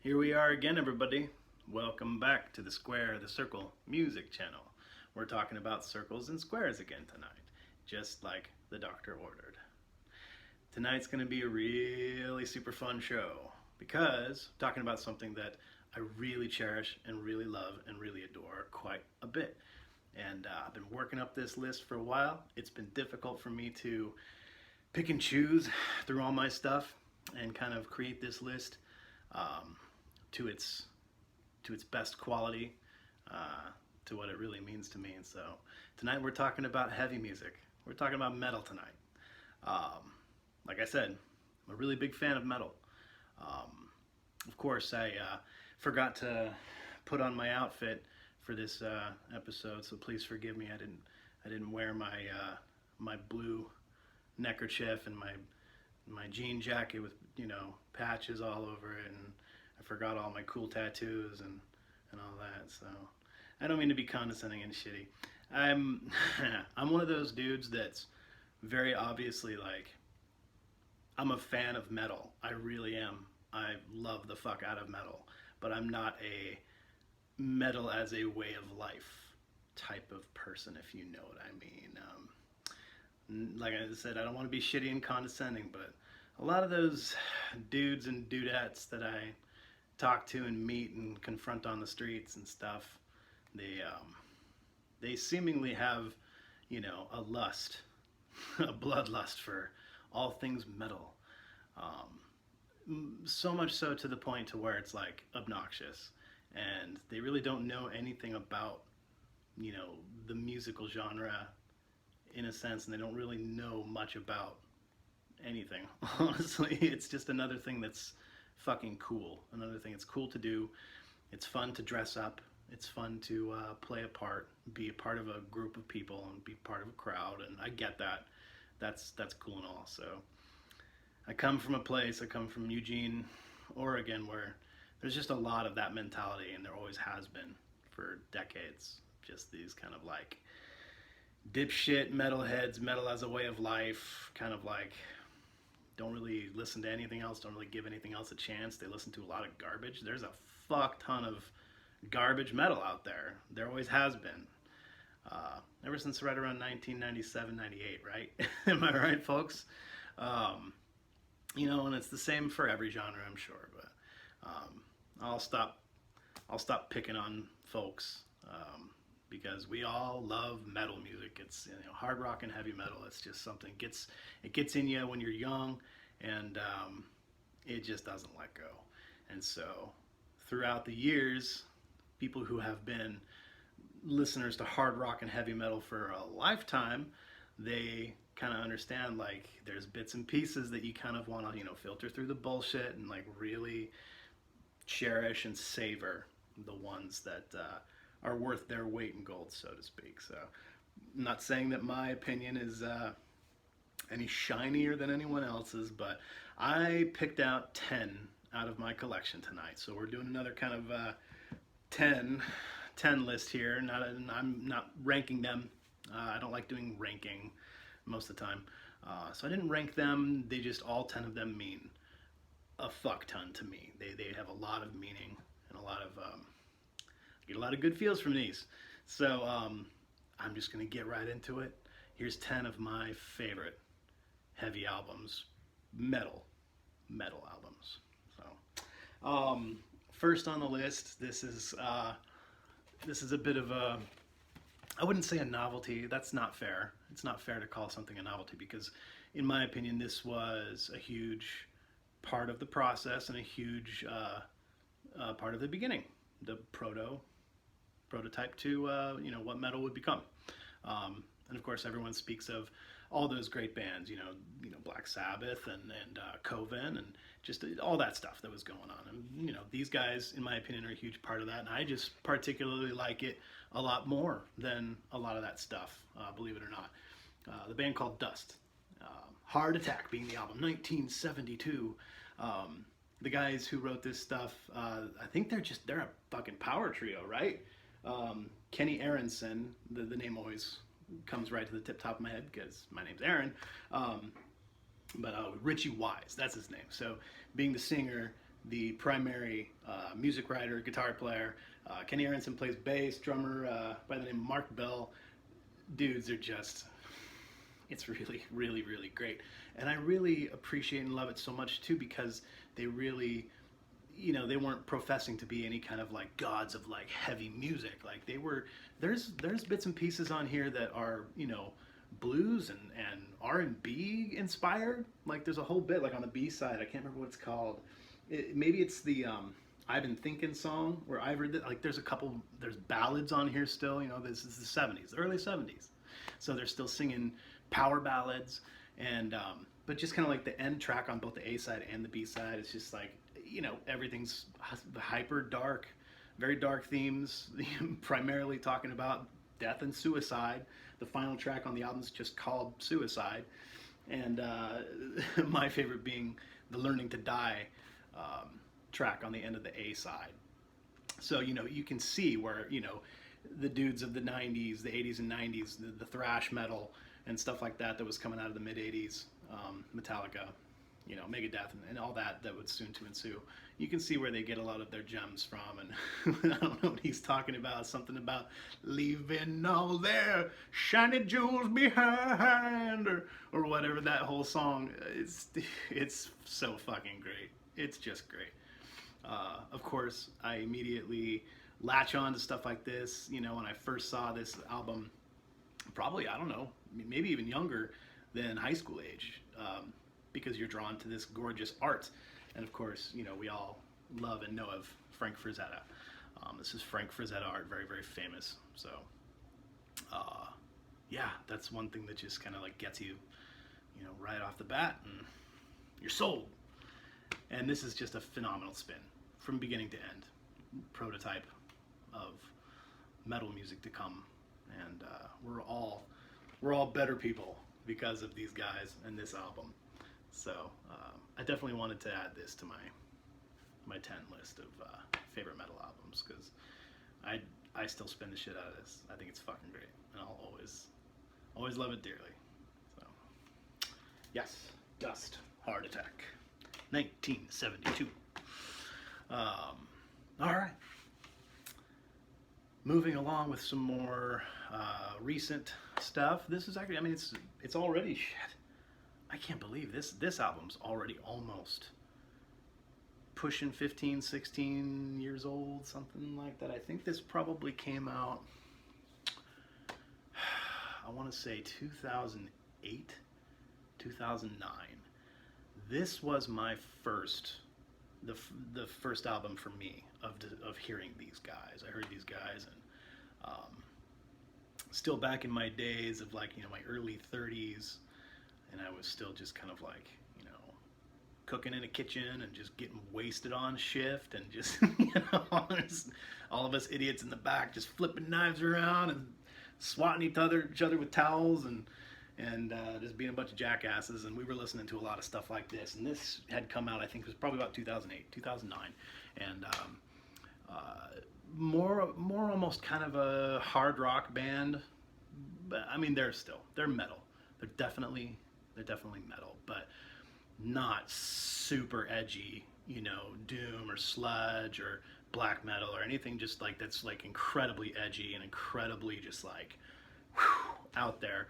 Here we are again, everybody. Welcome back to the Square the Circle music channel. We're talking about circles and squares again tonight, just like the doctor ordered. Tonight's going to be a really super fun show because I'm talking about something that I really cherish and really love and really adore quite a bit. And I've been working up this list for a while. It's been difficult for me to pick and choose through all my stuff and kind of create this list um, to its best quality, to what it really means to me. And so tonight we're talking about heavy music. We're talking about metal tonight. Um, like I said, I'm a really big fan of metal. Of course, I forgot to put on my outfit for this episode, so please forgive me. I didn't wear my blue neckerchief and my jean jacket with patches all over it, and I forgot all my cool tattoos and all that. So I don't mean to be condescending and shitty. I'm I'm one of those dudes that's very obviously like, I'm a fan of metal. I really am. I love the fuck out of metal, but I'm not a metal as a way of life type of person, if you know what I mean. Like I said, I don't want to be shitty and condescending, but a lot of those dudes and dudettes that I talk to and meet and confront on the streets and stuff, they seemingly have, a lust, a bloodlust for all things metal. So much so to the point to where it's like obnoxious, and they really don't know anything about, the musical genre in a sense, and they don't really know much about anything. Honestly, it's just another thing that's fucking cool. Another thing it's cool to do. It's fun to dress up. It's fun to play a part, be a part of a group of people, and be part of a crowd. And I get that. That's cool and all. So I come from a place. I come from Eugene, Oregon, where there's just a lot of that mentality, and there always has been for decades. Just these kind of like dipshit metalheads, metal as a way of life, kind of like don't really listen to anything else, don't really give anything else a chance. They listen to a lot of garbage. There's a fuck ton of garbage metal out there. There always has been. Ever since right around 1997, 98, right? Am I right, folks? And it's the same for every genre, I'm sure. But I'll stop picking on folks. Because we all love metal music. It's hard rock and heavy metal. It's just something it gets in you when you're young, and it just doesn't let go. And so, throughout the years, people who have been listeners to hard rock and heavy metal for a lifetime, they kind of understand like there's bits and pieces that you kind of want to filter through the bullshit and like really cherish and savor the ones that are worth their weight in gold, so to speak. So I'm not saying that my opinion is any shinier than anyone else's, but I picked out 10 out of my collection tonight. So we're doing another kind of 10 list here. I'm not ranking them. I don't like doing ranking most of the time. So I didn't rank them. They just, all 10 of them mean a fuck ton to me. They have a lot of meaning and a lot of get a lot of good feels from these. So I'm just going to get right into it. Here's 10 of my favorite heavy albums, metal albums. So first on the list, this is a bit of a, I wouldn't say a novelty. That's not fair. It's not fair to call something a novelty because, in my opinion, this was a huge part of the process and a huge part of the beginning, the prototype to what metal would become. And of course, everyone speaks of all those great bands, Black Sabbath and Coven and just all that stuff that was going on. And these guys, in my opinion, are a huge part of that. And I just particularly like it a lot more than a lot of that stuff, believe it or not. The band called Dust, Hard Attack being the album, 1972. The guys who wrote this stuff, I think they're a fucking power trio, right? Kenny Aronson, the name always comes right to the top of my head because my name's Aaron. But Richie Wise, that's his name. So being the singer, the primary music writer, guitar player. Kenny Aronson plays bass, drummer by the name of Mark Bell. Dudes are just, it's really, really, really great. And I really appreciate and love it so much too because they really, they weren't professing to be any kind of like gods of like heavy music. Like they were, there's bits and pieces on here that are, blues and R&B inspired. Like there's a whole bit like on the B side, I can't remember what it's called. Maybe it's the I've Been Thinking song where I've heard that, like there's ballads on here still. This is the 70s, the early 70s, so they're still singing power ballads. And but just kind of like the end track on both the A side and the B side, it's just like, everything's hyper dark, very dark themes, primarily talking about death and suicide. The final track on the album is just called Suicide, and my favorite being the Learning to Die track on the end of the A side. So, you can see where, the dudes of the 90s, the 80s and 90s, the thrash metal and stuff like that was coming out of the mid 80s, Metallica, Megadeth, and all that would soon to ensue. You can see where they get a lot of their gems from, and I don't know what he's talking about. Something about leaving all their shiny jewels behind, or whatever that whole song. It's so fucking great. It's just great. Of course, I immediately latch on to stuff like this. When I first saw this album, probably, I don't know, maybe even younger than high school age, because you're drawn to this gorgeous art. And of course, we all love and know of Frank Frazetta. This is Frank Frazetta art, very, very famous. So, yeah, that's one thing that just kind of like gets you, right off the bat, and you're sold. And this is just a phenomenal spin from beginning to end. Prototype of metal music to come, and we're all better people because of these guys and this album. So I definitely wanted to add this to my 10 list of favorite metal albums because I still spin the shit out of this. I think it's fucking great, and I'll always love it dearly. So yes, Dust, Heart Attack, 1972. All right. Moving along with some more recent stuff. This is actually, it's already shit. I can't believe this album's already almost pushing 15, 16 years old, something like that. I think this probably came out, I want to say 2008, 2009. This was my the first album for me of hearing these guys. I heard these guys, and still back in my days of like, my early 30s, and I was still just kind of like, cooking in a kitchen and just getting wasted on shift, and just, all of us idiots in the back just flipping knives around and swatting each other with towels, and just being a bunch of jackasses. And we were listening to a lot of stuff like this, and this had come out, I think it was probably about 2008, 2009, and more almost kind of a hard rock band. But they're metal. They're definitely metal, but not super edgy, doom or sludge or black metal or anything just like that's like incredibly edgy and incredibly just like out there.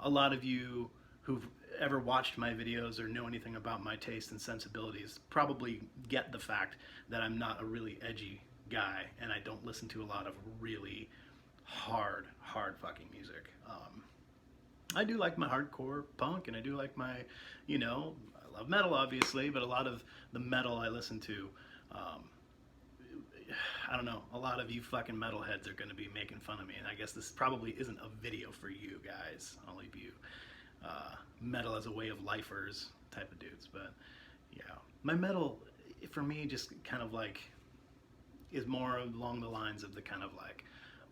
A lot of you who've ever watched my videos or know anything about my taste and sensibilities probably get the fact that I'm not a really edgy guy, and I don't listen to a lot of really hard fucking music. I do like my hardcore punk, and I do like my, I love metal obviously, but a lot of the metal I listen to, I don't know, a lot of you fucking metalheads are going to be making fun of me, and I guess this probably isn't a video for you guys, all of you metal as a way of lifers type of dudes. But yeah, my metal for me just kind of like is more along the lines of the kind of like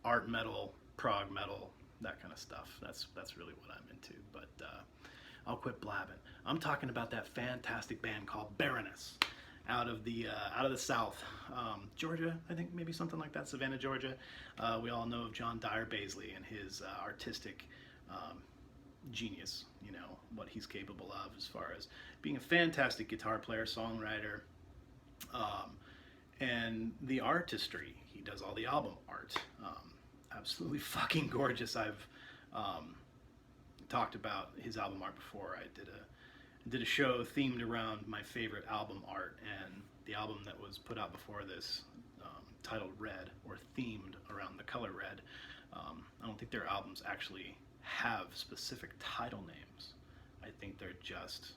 art metal, prog metal, that kind of stuff. That's really what I'm into. But I'll quit blabbing. I'm talking about that fantastic band called Baroness, out of the South, Georgia, I think, maybe something like that, Savannah, Georgia. We all know of John Dyer Baisley and his artistic genius, what he's capable of as far as being a fantastic guitar player, songwriter, Um, and the artistry, he does all the album art. Absolutely fucking gorgeous. I've um, talked about his album art before. I did a show themed around my favorite album art, and the album that was put out before this, titled Red, or themed around the color red. I don't think their albums actually have specific title names. I think they're just,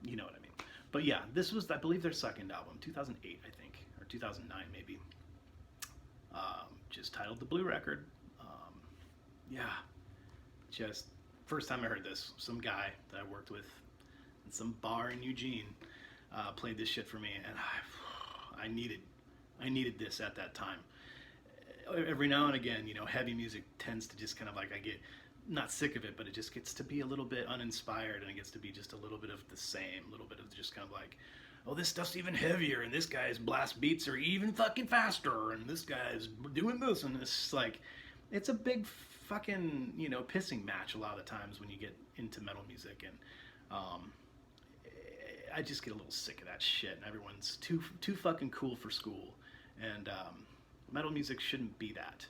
you know what I mean. But yeah, this was, I believe, their second album, 2008, I think, or 2009 maybe. Just titled The Blue Record. Yeah, just first time I heard this, some guy that I worked with in some bar in Eugene played this shit for me, and I needed this at that time. Every now and again, heavy music tends to just kind of like, I get not sick of it, but it just gets to be a little bit uninspired, and it gets to be just a little bit of the same, a little bit of just kind of like, oh, this stuff's even heavier, and this guy's blast beats are even fucking faster, and this guy's doing this, and it's like, it's a big fucking, pissing match a lot of the times when you get into metal music, and I just get a little sick of that shit, and everyone's too fucking cool for school, and metal music shouldn't be that,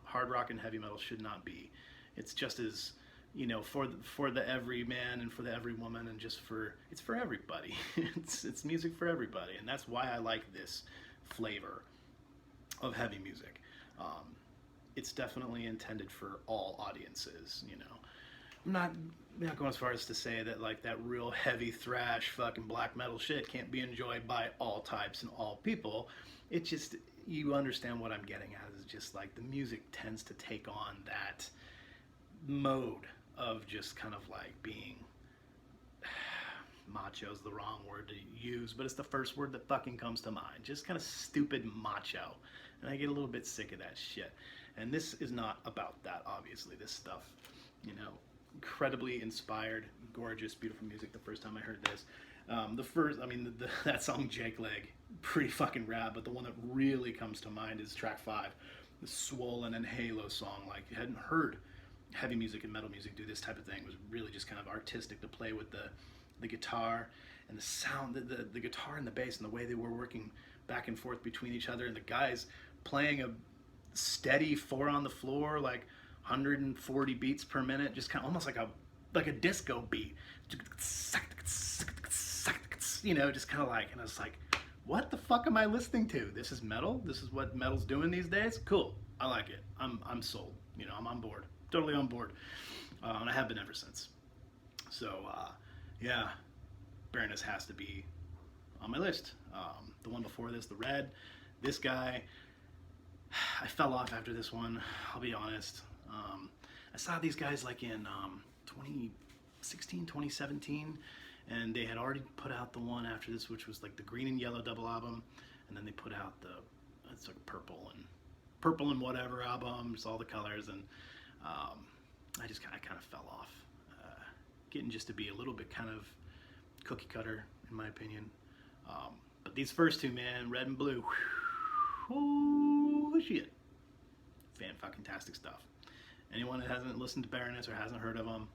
hard rock and heavy metal should not be. It's just as, for the every man and for the every woman, and it's for everybody. it's music for everybody, and that's why I like this flavor of heavy music. It's definitely intended for all audiences. I'm not going as far as to say that like that real heavy thrash fucking black metal shit can't be enjoyed by all types and all people. It just, you understand what I'm getting at, is just like the music tends to take on that mode of just kind of like being, macho is the wrong word to use, but it's the first word that fucking comes to mind. Just kind of stupid macho. And I get a little bit sick of that shit. And this is not about that, obviously. This stuff, incredibly inspired, gorgeous, beautiful music the first time I heard this. That song Jake Leg, pretty fucking rad, but the one that really comes to mind is track 5, the Swollen and Halo song. Like, you hadn't heard heavy music and metal music do this type of thing. It was really just kind of artistic to play with the guitar and the sound, the guitar and the bass, and the way they were working back and forth between each other, and the guys playing a steady 4 on the floor, like 140 beats per minute, just kind of almost like a disco beat, just kind of like, and I was like, what the fuck am I listening to? This is metal? This is what metal's doing these days? Cool. I like it. I'm sold. I'm on board. Totally on board. And I have been ever since. So, yeah, Baroness has to be on my list. The one before this, the Red, this guy, I fell off after this one, I'll be honest. I saw these guys like in 2016, 2017, and they had already put out the one after this, which was like the Green and Yellow double album, and then they put out it's like purple and whatever album, just all the colors, and I kind of fell off, getting just to be a little bit kind of cookie cutter in my opinion. But these first two, man, Red and Blue, oh shit, fan-fucking-tastic stuff. Anyone that hasn't listened to Baroness or hasn't heard of them,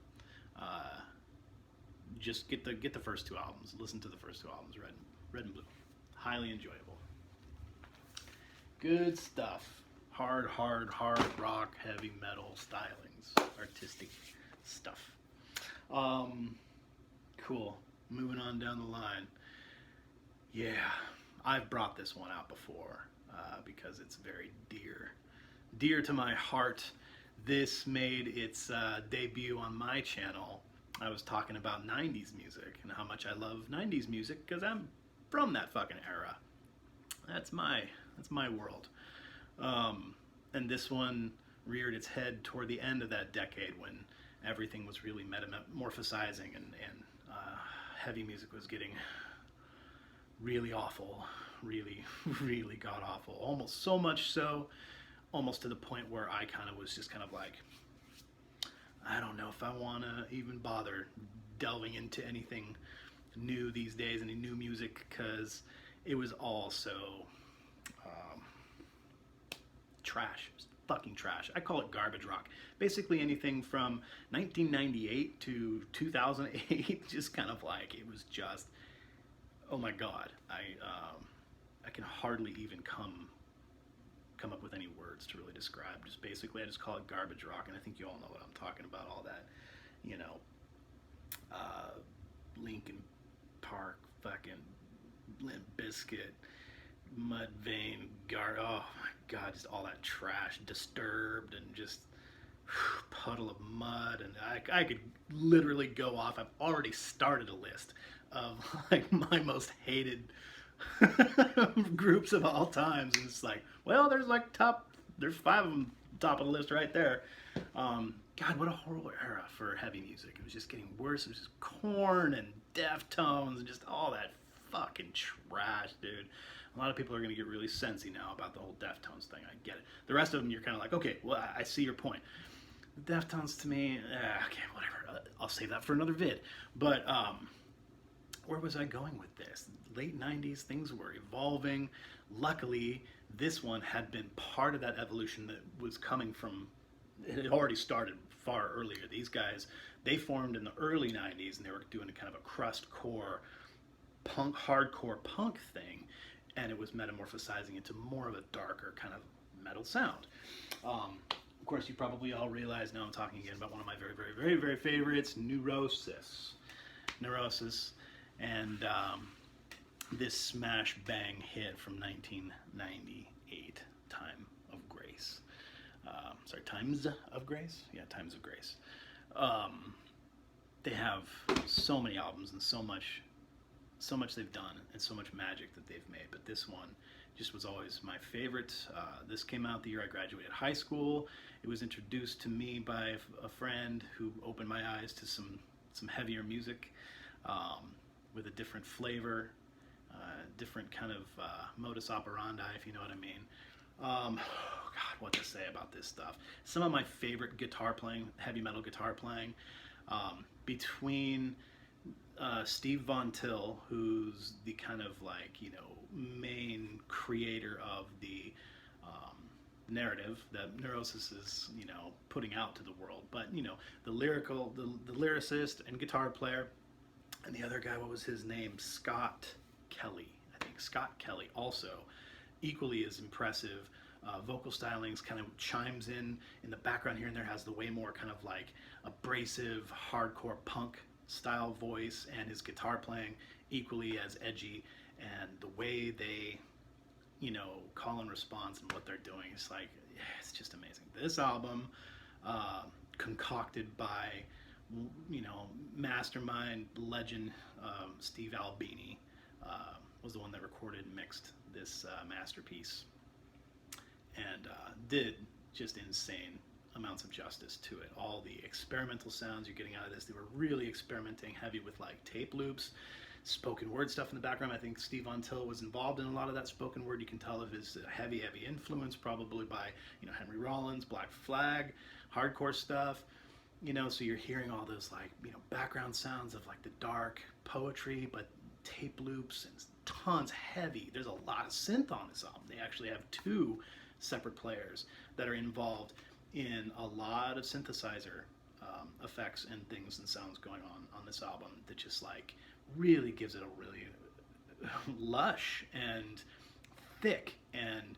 just get the first 2 albums. Listen to the first 2 albums, Red and Blue. Highly enjoyable. Good stuff. Hard rock, heavy metal stylings, artistic stuff. Cool. Moving on down the line. Yeah, I've brought this one out before because it's very dear to my heart. This made its debut on my channel. I was talking about 90s music and how much I love 90s music because I'm from that fucking era. That's my world. And this one reared its head toward the end of that decade when everything was really metamorphosizing and heavy music was getting really awful, really god awful. Almost so much so, almost to the point where I kind of was just kind of like, I don't know if I want to even bother delving into anything new these days, any new music, because it was all so trash. It was fucking trash. I call it garbage rock. Basically anything from 1998 to 2008, just kind of like, it was just Oh my God, I can hardly even come up with any words to really describe. Just basically, I just call it garbage rock, and I think you all know what I'm talking about. All that, you know, uh, Linkin Park, fucking Limp Bizkit, Mudvayne, oh my God, just all that trash, Disturbed, and just Puddle of Mud, and I could literally go off. I've already started a list of like my most hated groups of all times, and it's like, well, there's five of them top of the list right there. God, what a horrible era for heavy music. It was just getting worse. It was just Korn and Deftones and just all that fucking trash, dude. A lot of people are going to get really sensy now about the whole Deftones thing. I get it. The rest of them, you're kind of like, okay, well, I see your point. Deftones to me, okay, whatever. I'll save that for another vid. But where was I going with this? Late 90s, things were evolving. Luckily, this one had been part of that evolution that was coming from, it had already started far earlier. These guys, they formed in the early 90s and they were doing a kind of a crust core punk, hardcore punk thing, and it was metamorphosizing into more of a darker kind of metal sound. Of course, you probably all realize now I'm talking again about one of my very, very, very, very favorites, Neurosis. Neurosis, and this smash bang hit from 1998, Time of Grace. Sorry, Times of Grace? Yeah, Times of Grace. They have so many albums and so much they've done and so much magic that they've made, but this one just was always my favorite. This came out the year I graduated high school. It was introduced to me by a friend who opened my eyes to some heavier music with a different flavor, different kind of modus operandi, if you know what I mean. God, what to say about this stuff? Some of my favorite guitar playing, heavy metal guitar playing, between Steve Von Till, who's the kind of like, main creator of the narrative that Neurosis is, putting out to the world. But, the lyricist and guitar player, and the other guy, what was his name? Scott Kelly. I think Scott Kelly also equally as impressive. Vocal stylings kind of chimes in the background here and there, has the way more kind of like abrasive hardcore punk style voice, and his guitar playing equally as edgy, and the way they call and response and what they're doing is like, it's just amazing. This album, concocted by mastermind legend Steve Albini, was the one that recorded and mixed this masterpiece, and did just insane amounts of justice to it. All the experimental sounds you're getting out of this, they were really experimenting heavy with like tape loops, spoken word stuff in the background. I think Steve Von Till was involved in a lot of that spoken word. You can tell of his heavy influence, probably by Henry Rollins, Black Flag, hardcore stuff. So you're hearing all those like background sounds of like the dark poetry, but tape loops and tons heavy. There's a lot of synth on this album. They actually have two separate players that are involved in a lot of synthesizer effects and things and sounds going on this album that just like really gives it a really lush and thick and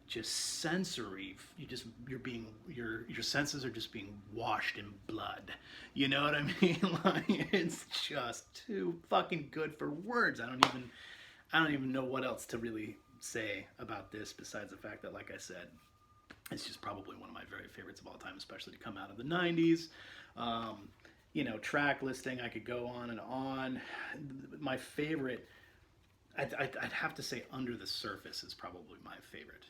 just sensory. Your senses are just being washed in blood. You know what I mean? Like, it's just too fucking good for words. I don't even know what else to really say about this besides the fact that, like I said, it's just probably one of my very favorites of all time, especially to come out of the 90s. Track listing, I could go on and on. My favorite, I'd have to say Under the Surface is probably my favorite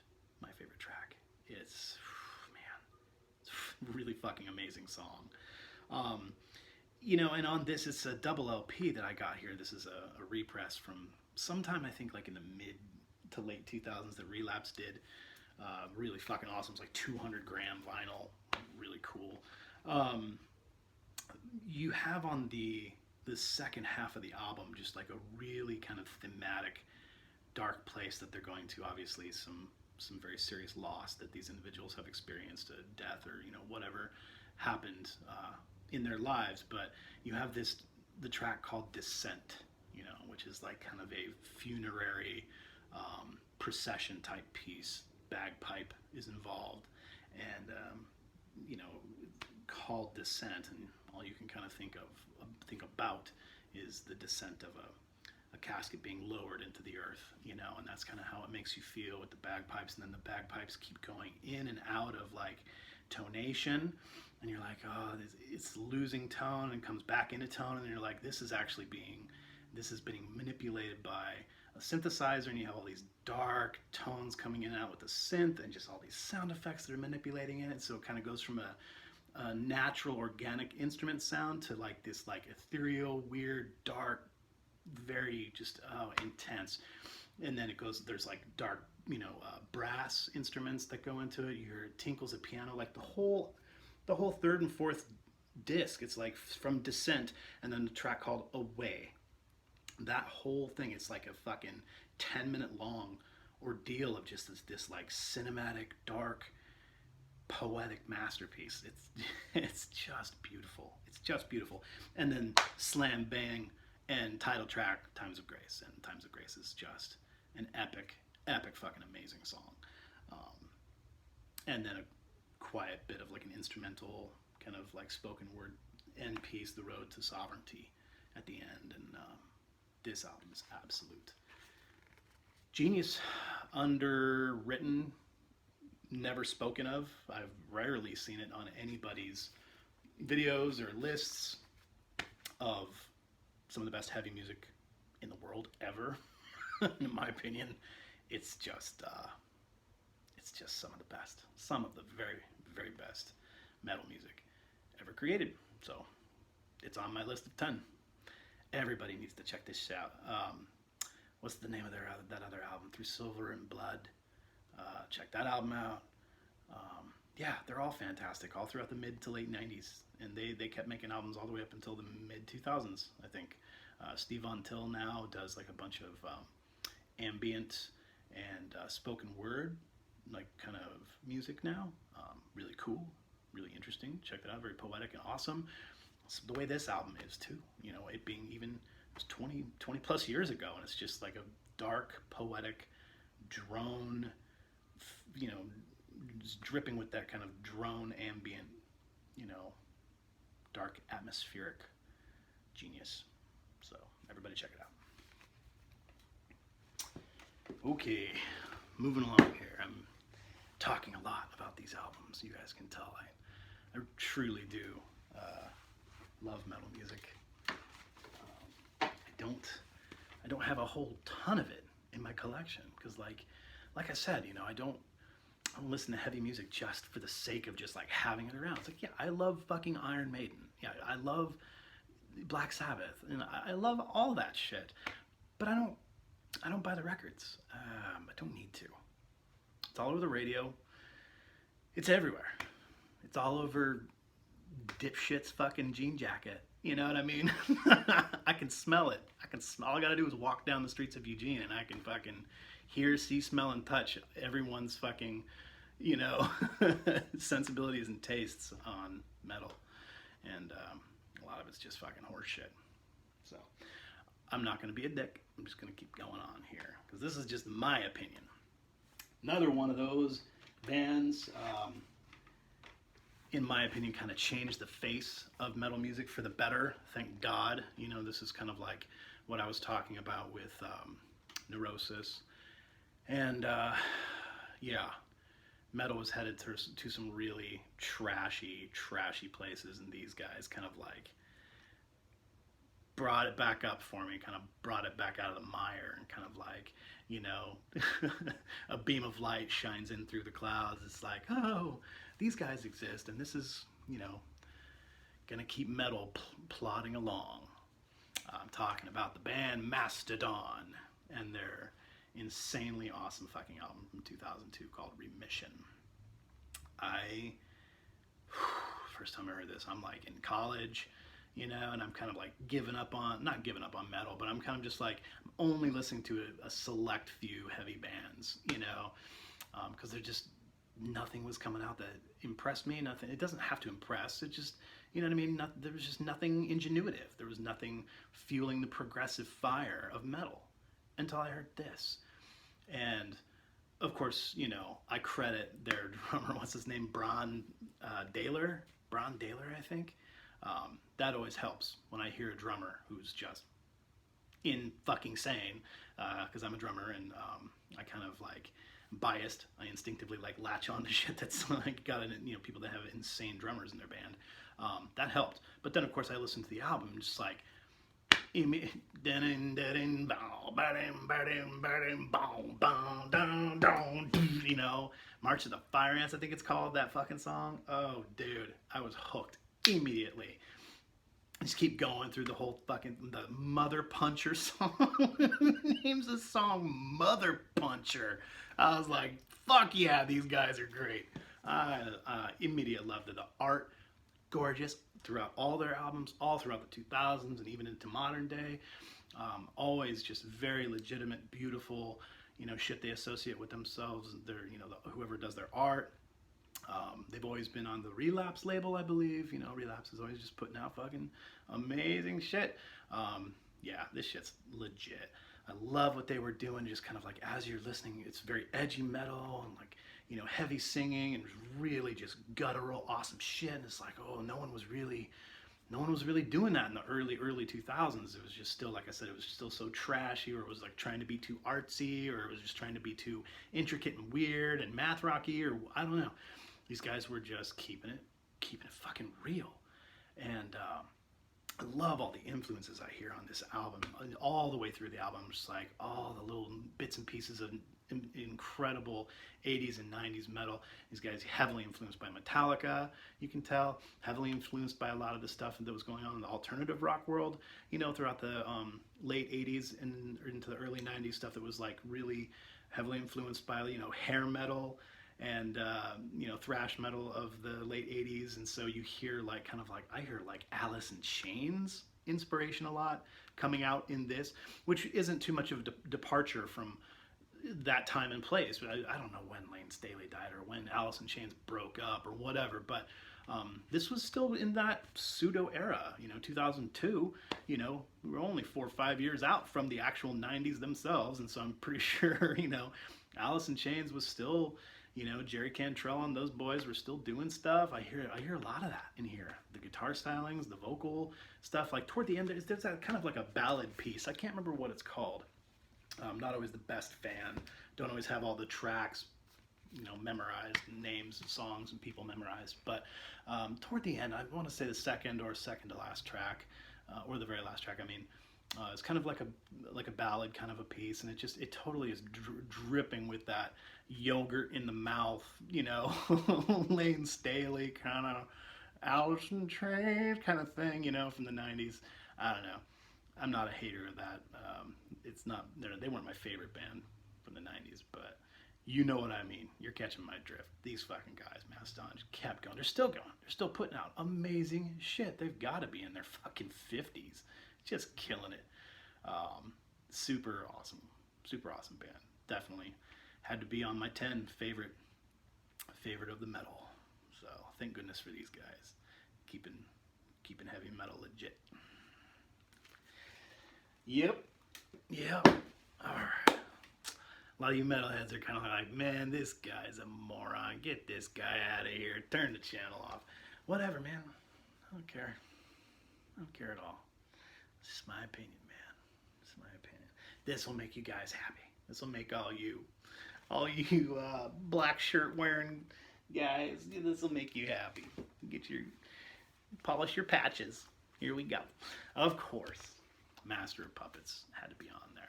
track. It's, man, it's a really fucking amazing song. And on this, it's a double LP that I got here. This is a repress from sometime, I think, like in the mid to late 2000s that Relapse did. Really fucking awesome. It's like 200 gram vinyl. Really cool. You have on the second half of the album just like a really kind of thematic, dark place that they're going to. Obviously, some very serious loss that these individuals have experienced, a death or whatever happened in their lives. But you have the track called Descent, which is like kind of a funerary procession type piece. Bagpipe is involved, and you know, called Descent, and all you can kind of think about is the descent of a casket being lowered into the earth, and that's kind of how it makes you feel with the bagpipes. And then the bagpipes keep going in and out of like tonation, and you're like, oh, it's losing tone, and comes back into tone, and you're like, this is being manipulated by a synthesizer, and you have all these dark tones coming in and out with the synth, and just all these sound effects that are manipulating in it. So it kind of goes from a natural organic instrument sound to like this like ethereal, weird, dark, very just intense. And then there's like dark, brass instruments that go into it. You hear tinkles of piano, like the whole third and fourth disc. It's like from Descent, and then the track called Away. That whole thing, it's like a fucking 10-minute long ordeal of just this like cinematic, dark, poetic masterpiece. It's just beautiful. It's just beautiful. And then Slam Bang and title track Times of Grace. And Times of Grace is just an epic fucking amazing song. And then a quiet bit of like an instrumental kind of like spoken word end piece, The Road to Sovereignty, at the end. And this album is absolute genius, underwritten, never spoken of. I've rarely seen it on anybody's videos or lists of some of the best heavy music in the world ever. In my opinion, it's just some of the very, very best metal music ever created. So it's on my list of 10. Everybody needs to check this out. What's the name of that other album? Through Silver and Blood. Check that album out. Yeah, they're all fantastic, all throughout the mid to late 90s. And they kept making albums all the way up until the mid 2000s, I think. Steve Von Till now does like a bunch of ambient and spoken word, like kind of music now. Really cool, really interesting. Check that out, very poetic and awesome. So the way this album is too, it being even 20 plus years ago, and it's just like a dark, poetic drone, just dripping with that kind of drone ambient, dark atmospheric genius. So everybody check it out. Okay, moving along here. I'm talking a lot about these albums. You guys can tell I truly do love metal music. I don't have a whole ton of it in my collection because, like I said, I don't listen to heavy music just for the sake of just like having it around. It's like, yeah, I love fucking Iron Maiden. Yeah, I love Black Sabbath, and I love all that shit. But I don't buy the records. I don't need to. It's all over the radio. It's everywhere. It's all over dipshit's fucking jean jacket. You know what I mean? I can smell it. All I gotta do is walk down the streets of Eugene, and I can fucking hear, see, smell, and touch everyone's fucking, sensibilities and tastes on metal. And a lot of it's just fucking horse shit. So I'm not gonna be a dick. I'm just gonna keep going on here because this is just my opinion. Another one of those bands, in my opinion, kind of changed the face of metal music for the better. Thank God. This is kind of like what I was talking about with Neurosis. And yeah, metal was headed to some really trashy places, and these guys kind of like brought it back up for me, kind of brought it back out of the mire, and kind of like, a beam of light shines in through the clouds. It's like, oh, these guys exist, and this is, gonna keep metal plodding along. I'm talking about the band Mastodon and their insanely awesome fucking album from 2002 called Remission. First time I heard this, I'm like in college, and I'm kind of like not giving up on metal, but I'm kind of just like, I'm only listening to a select few heavy bands, because nothing was coming out that impressed me. Nothing. It doesn't have to impress. It just, you know what I mean? There was just nothing ingenuitive. There was nothing fueling the progressive fire of metal until I heard this. And of course, you know, I credit their drummer, what's his name, Daler, Bron Daler, I think. That always helps when I hear a drummer who's just in fucking sane, because I'm a drummer and I kind of like biased. I instinctively like latch on to shit that's like got, you know, people that have insane drummers in their band. That helped. But then of course I listened to the album and just like, you know, March of the Fire Ants, I think it's called, that fucking song. Oh, dude, I was hooked immediately. Just keep going through the whole fucking, the Mother Puncher song. Names the song Mother Puncher. I was like, fuck yeah, these guys are great. I immediately loved it. The art, gorgeous throughout all their albums, all throughout the 2000s and even into modern day. Always just very legitimate, beautiful, you know, shit they associate with themselves. Their, you know, whoever does their art. They've always been on the Relapse label, I believe. You know, Relapse is always just putting out fucking amazing shit. Yeah, this shit's legit. I love what they were doing, just kind of like as you're listening, it's very edgy metal and like, you know, heavy singing and really just guttural, awesome shit. And it's like, oh, no one was really doing that in the early 2000s. It was just still, like I said, it was still so trashy, or it was like trying to be too artsy, or it was just trying to be too intricate and weird and math rocky, or I don't know. These guys were just keeping it fucking real. And I love all the influences I hear on this album, all the way through the album. Just like all the little bits and pieces of incredible 80s and 90s metal. These guys heavily influenced by Metallica, you can tell, heavily influenced by a lot of the stuff that was going on in the alternative rock world, you know, throughout the late 80s and into the early 90s, stuff that was like really heavily influenced by, you know, hair metal and you know, thrash metal of the late 80s. And so you hear like kind of like, I hear like Alice in Chains inspiration a lot coming out in this, which isn't too much of a departure from that time and place. But I don't know when Lane Staley died or when Alice in Chains broke up or whatever, but this was still in that pseudo era, you know, 2002. You know, we were only 4 or 5 years out from the actual 90s themselves, and so I'm pretty sure, you know, Alice in Chains was still, you know, Jerry Cantrell and those boys were still doing stuff. I hear a lot of that in here. The guitar stylings, the vocal stuff. Like toward the end, there's that kind of like a ballad piece. I can't remember what it's called. I'm not always the best fan. Don't always have all the tracks, you know, memorized, names of songs and people memorized. But toward the end, I want to say the second to last track, or the very last track. I mean, it's kind of like a ballad kind of a piece, and it totally is dripping with that yogurt in the mouth, you know, Lane Staley kind of Alice in Chains kind of thing, you know, from the 90s. I don't know. I'm not a hater of that. It's not, they weren't my favorite band from the 90s, but you know what I mean. You're catching my drift. These fucking guys, Mastodon, just kept going. They're still going. They're still putting out amazing shit. They've got to be in their fucking 50s. Just killing it. Super awesome band. Definitely had to be on my 10 favorite of the metal. So thank goodness for these guys. Keeping heavy metal legit. Yep. All right. A lot of you metalheads are kind of like, man, this guy's a moron. Get this guy out of here. Turn the channel off. Whatever, man. I don't care. At all. It's just my opinion, man. It's my opinion. This will make you guys happy. This will make all you black shirt wearing guys, this will make you happy. Polish your patches. Here we go. Of course, Master of Puppets had to be on there.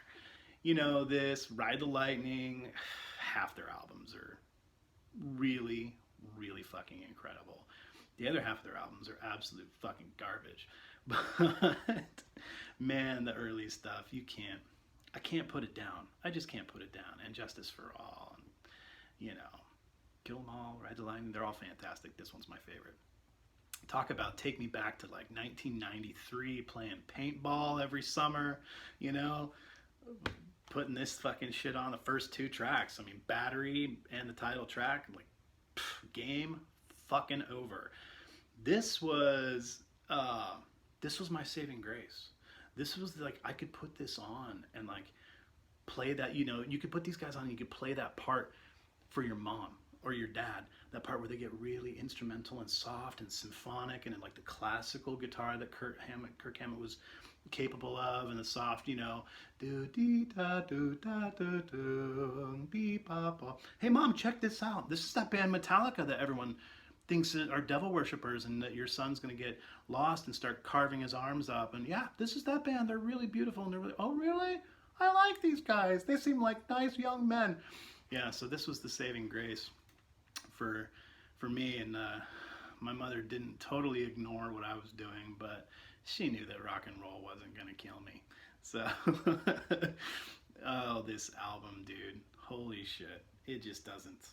You know, this, Ride the Lightning, half their albums are really, really fucking incredible. The other half of their albums are absolute fucking garbage. But, man, the early stuff, I can't put it down. I just can't put it down. And Justice for All, and, you know, Kill 'Em All, Ride the Lightning, they're all fantastic. This one's my favorite. Talk about take me back to like 1993, playing paintball every summer, you know, putting this fucking shit on the first 2 tracks. I mean, Battery and the title track, like game fucking over. This was uh, this was my saving grace. This was like I could put this on and like play that. You know, you could put these guys on and you could play that part for your mom or your dad. That part where they get really instrumental and soft and symphonic and in like the classical guitar that Kirk Hammett was capable of, and the soft, you know, do dee da do da do do dee ba ba. Hey mom, check this out. This is that band Metallica that everyone thinks are devil worshippers, and that your son's going to get lost and start carving his arms up. And yeah, this is that band. They're really beautiful, and they're really, oh really? I like these guys. They seem like nice young men. Yeah, so this was the saving grace for for me, and my mother didn't totally ignore what I was doing, but she knew that rock and roll wasn't gonna kill me. So, oh, this album, dude, holy shit, it just doesn't.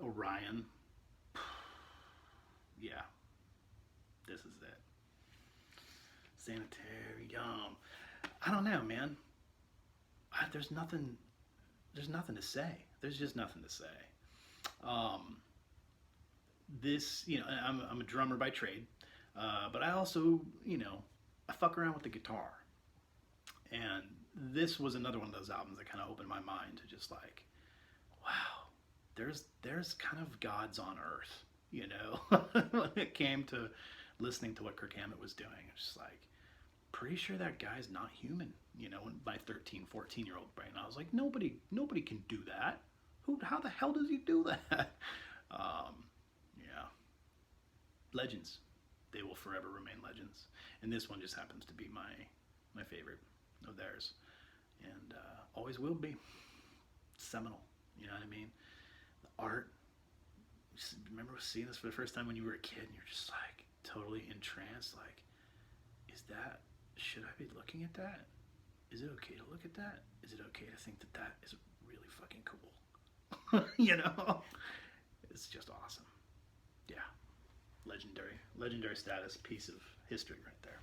Orion, yeah, this is it. Sanitarium. I don't know, man. There's nothing. There's nothing to say. There's just nothing to say. Um, this, you know, I'm a drummer by trade, but I also, you know, I fuck around with the guitar. And this was another one of those albums that kind of opened my mind to just like, wow, there's kind of gods on earth, you know, when it came to listening to what Kirk Hammett was doing. It's just like, pretty sure that guy's not human, you know, in my 13, 14-year-old brain. I was like, nobody can do that. How the hell does he do that? Yeah. Legends. They will forever remain legends. And this one just happens to be my favorite of theirs. And always will be. Seminal. You know what I mean? The art. Remember seeing this for the first time when you were a kid and you're just like totally entranced. Like, should I be looking at that? Is it okay to look at that? Is it okay to think that that is really fucking cool? You know? It's just awesome. Yeah. Legendary status, piece of history right there.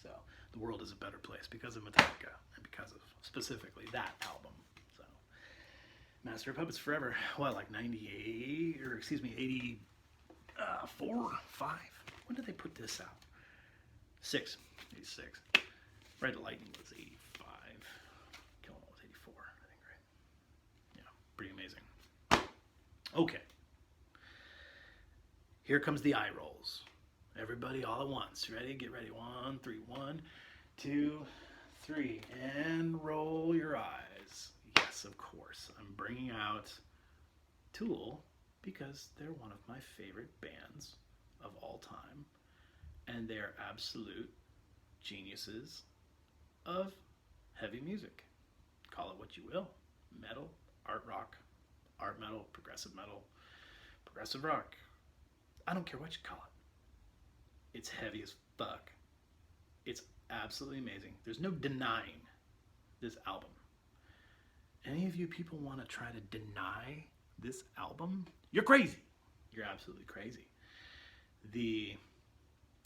So the world is a better place because of Metallica and because of specifically that album. So Master of Puppets Forever, what, like 98, or excuse me, 84, 5? When did they put this out? 86. Ride the Lightning was 85. Killing All was 84, I think, right? Yeah, pretty amazing. Okay. Here comes the eye rolls. Everybody all at once. Ready? Get ready. 1, 3. 1, 2, 3. And roll your eyes. Yes, of course. I'm bringing out Tool because they're one of my favorite bands of all time. And they're absolute geniuses of heavy music. Call it what you will. Metal, art rock, art metal, progressive rock. I don't care what you call it. It's heavy as fuck. It's absolutely amazing. There's no denying this album. Any of you people want to try to deny this album? You're crazy. You're absolutely crazy. The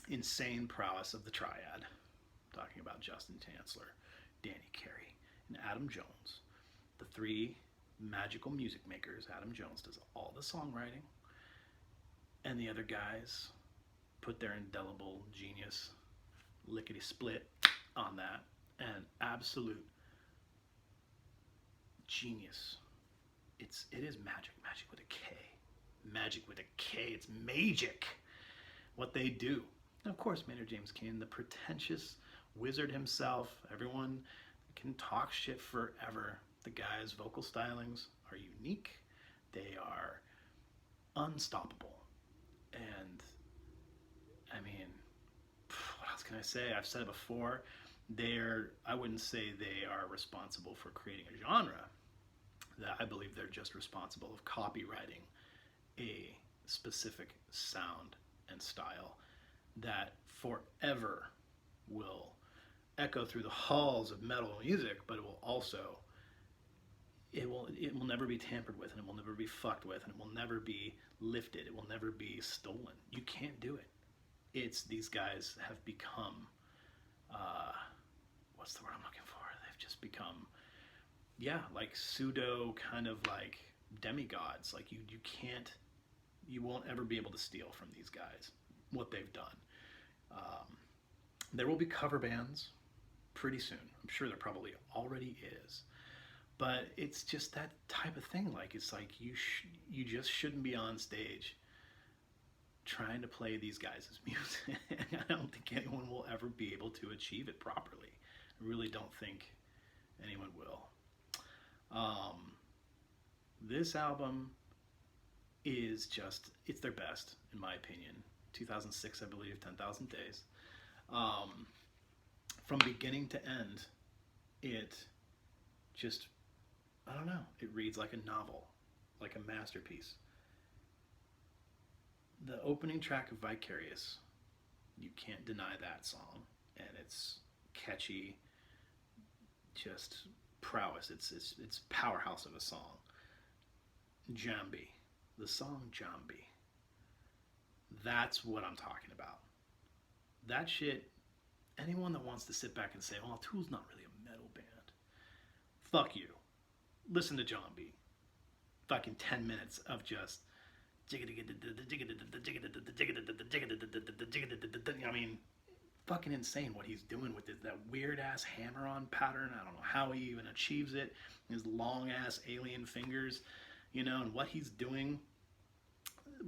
insane prowess of the triad. I'm talking about Justin Chancellor, Danny Carey, and Adam Jones. The three magical music makers. Adam Jones does all the songwriting, and the other guys put their indelible genius lickety split on that, and absolute genius. It is magic with a K. Magic with a K. It's magic what they do. And of course, Maynard James Keenan, the pretentious wizard himself. Everyone can talk shit forever. The guy's vocal stylings are unique. They are unstoppable. And I mean, what else can I say? I've said it before. I wouldn't say they are responsible for creating a genre. That I believe they're just responsible of copywriting a specific sound and style that forever will echo through the halls of metal music, but it will never be tampered with, and it will never be fucked with, and it will never be lifted. It will never be stolen. You can't do it. These guys have become, what's the word I'm looking for? They've just become, yeah, like pseudo kind of like demigods. Like you can't, you won't ever be able to steal from these guys what they've done. Um, there will be cover bands pretty soon. I'm sure there probably already is. But it's just that type of thing. Like it's like you just shouldn't be on stage trying to play these guys' music. I don't think anyone will ever be able to achieve it properly. I really don't think anyone will. This album is just, it's their best, in my opinion. 2006, I believe, 10,000 Days. From beginning to end, it just, I don't know, it reads like a novel, like a masterpiece. The opening track of Vicarious, you can't deny that song, and it's catchy, just prowess. It's powerhouse of a song. Jambi, the song Jambi. That's what I'm talking about. That shit. Anyone that wants to sit back and say, "Oh, Tool's not really a metal band," fuck you. Listen to Jambi. Fucking 10 minutes of just. I mean, fucking insane what he's doing with that weird ass hammer-on pattern. I don't know how he even achieves it. His long ass alien fingers, you know, and what he's doing.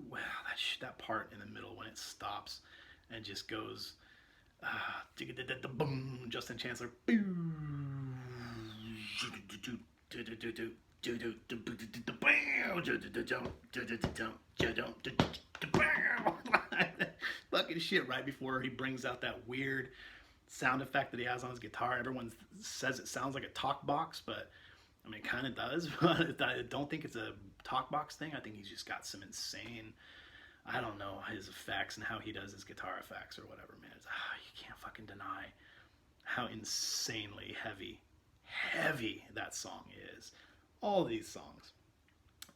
Wow, that part in the middle when it stops and just goes, boom, Justin Chancellor, fucking shit right before he brings out that weird sound effect that he has on his guitar. Everyone says it sounds like a talk box, but I mean, it kind of does. But I don't think it's a talk box thing. I think he's just got some insane, I don't know, his effects and how he does his guitar effects or whatever, man. You can't fucking deny how insanely heavy that song is. All these songs.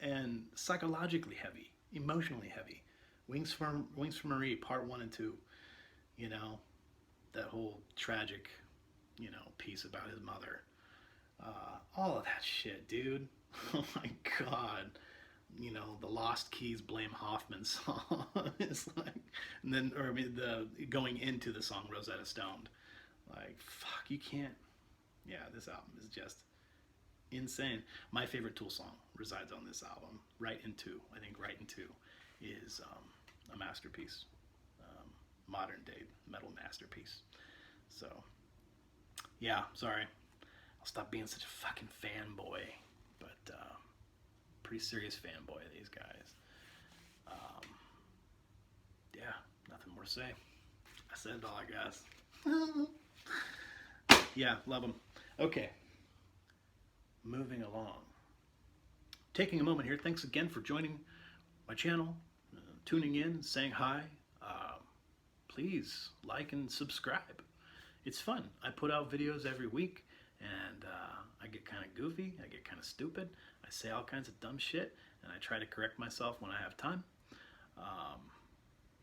And psychologically heavy, emotionally heavy. Wings for Marie, part 1 and 2. You know, that whole tragic, you know, piece about his mother. All of that shit, dude. Oh my god. You know, the Lost Keys Blame Hoffman song. It's like, and then, or I mean, the going into the song Rosetta Stoned. Like, fuck, you can't. Yeah, this album is just insane. My favorite Tool song resides on this album. Right Into, I think Right Into is a masterpiece. Modern day metal masterpiece. So, yeah, sorry. I'll stop being such a fucking fanboy. But, pretty serious fanboy of these guys. Yeah, nothing more to say. I said it all, I guess. Yeah, love them. Okay, moving along. Taking a moment here, thanks again for joining my channel, tuning in, saying hi. Please like and subscribe. It's fun. I put out videos every week, and I get kind of goofy, I get kind of stupid, I say all kinds of dumb shit, and I try to correct myself when I have time.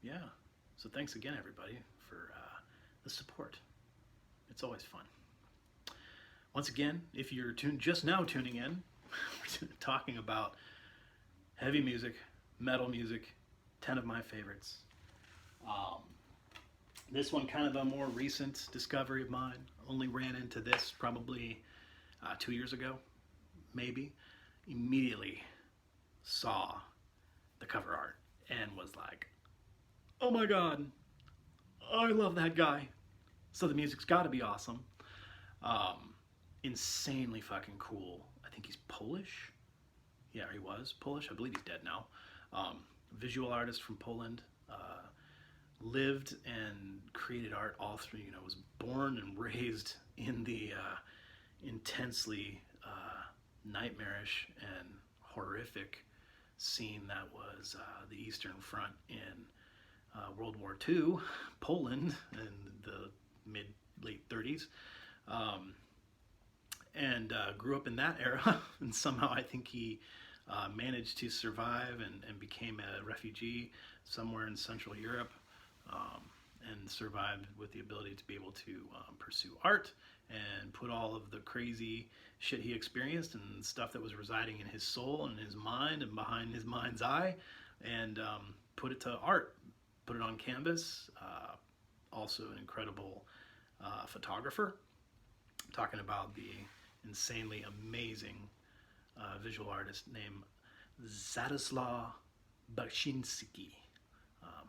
Yeah, so thanks again, everybody, for the support. It's always fun. Once again, if you're just now tuning in, we're talking about heavy music, metal music, 10 of my favorites. This one kind of a more recent discovery of mine. Only ran into this probably 2 years ago, maybe. Immediately saw the cover art and was like, oh my god, I love that guy. So the music's got to be awesome. Insanely fucking cool. I think he's Polish. Yeah, he was Polish. I believe he's dead now. Visual artist from Poland. Lived and created art all through, you know, was born and raised in the intensely nightmarish and horrific scene that was the Eastern Front in World War II, Poland in the late 30s. And grew up in that era, and somehow I think he managed to survive and became a refugee somewhere in Central Europe, and survived with the ability to be able to pursue art and put all of the crazy shit he experienced and stuff that was residing in his soul and his mind and behind his mind's eye, and put it to art, put it on canvas. Also an incredible photographer. I'm talking about the insanely amazing visual artist named Zadislaw Baczynski.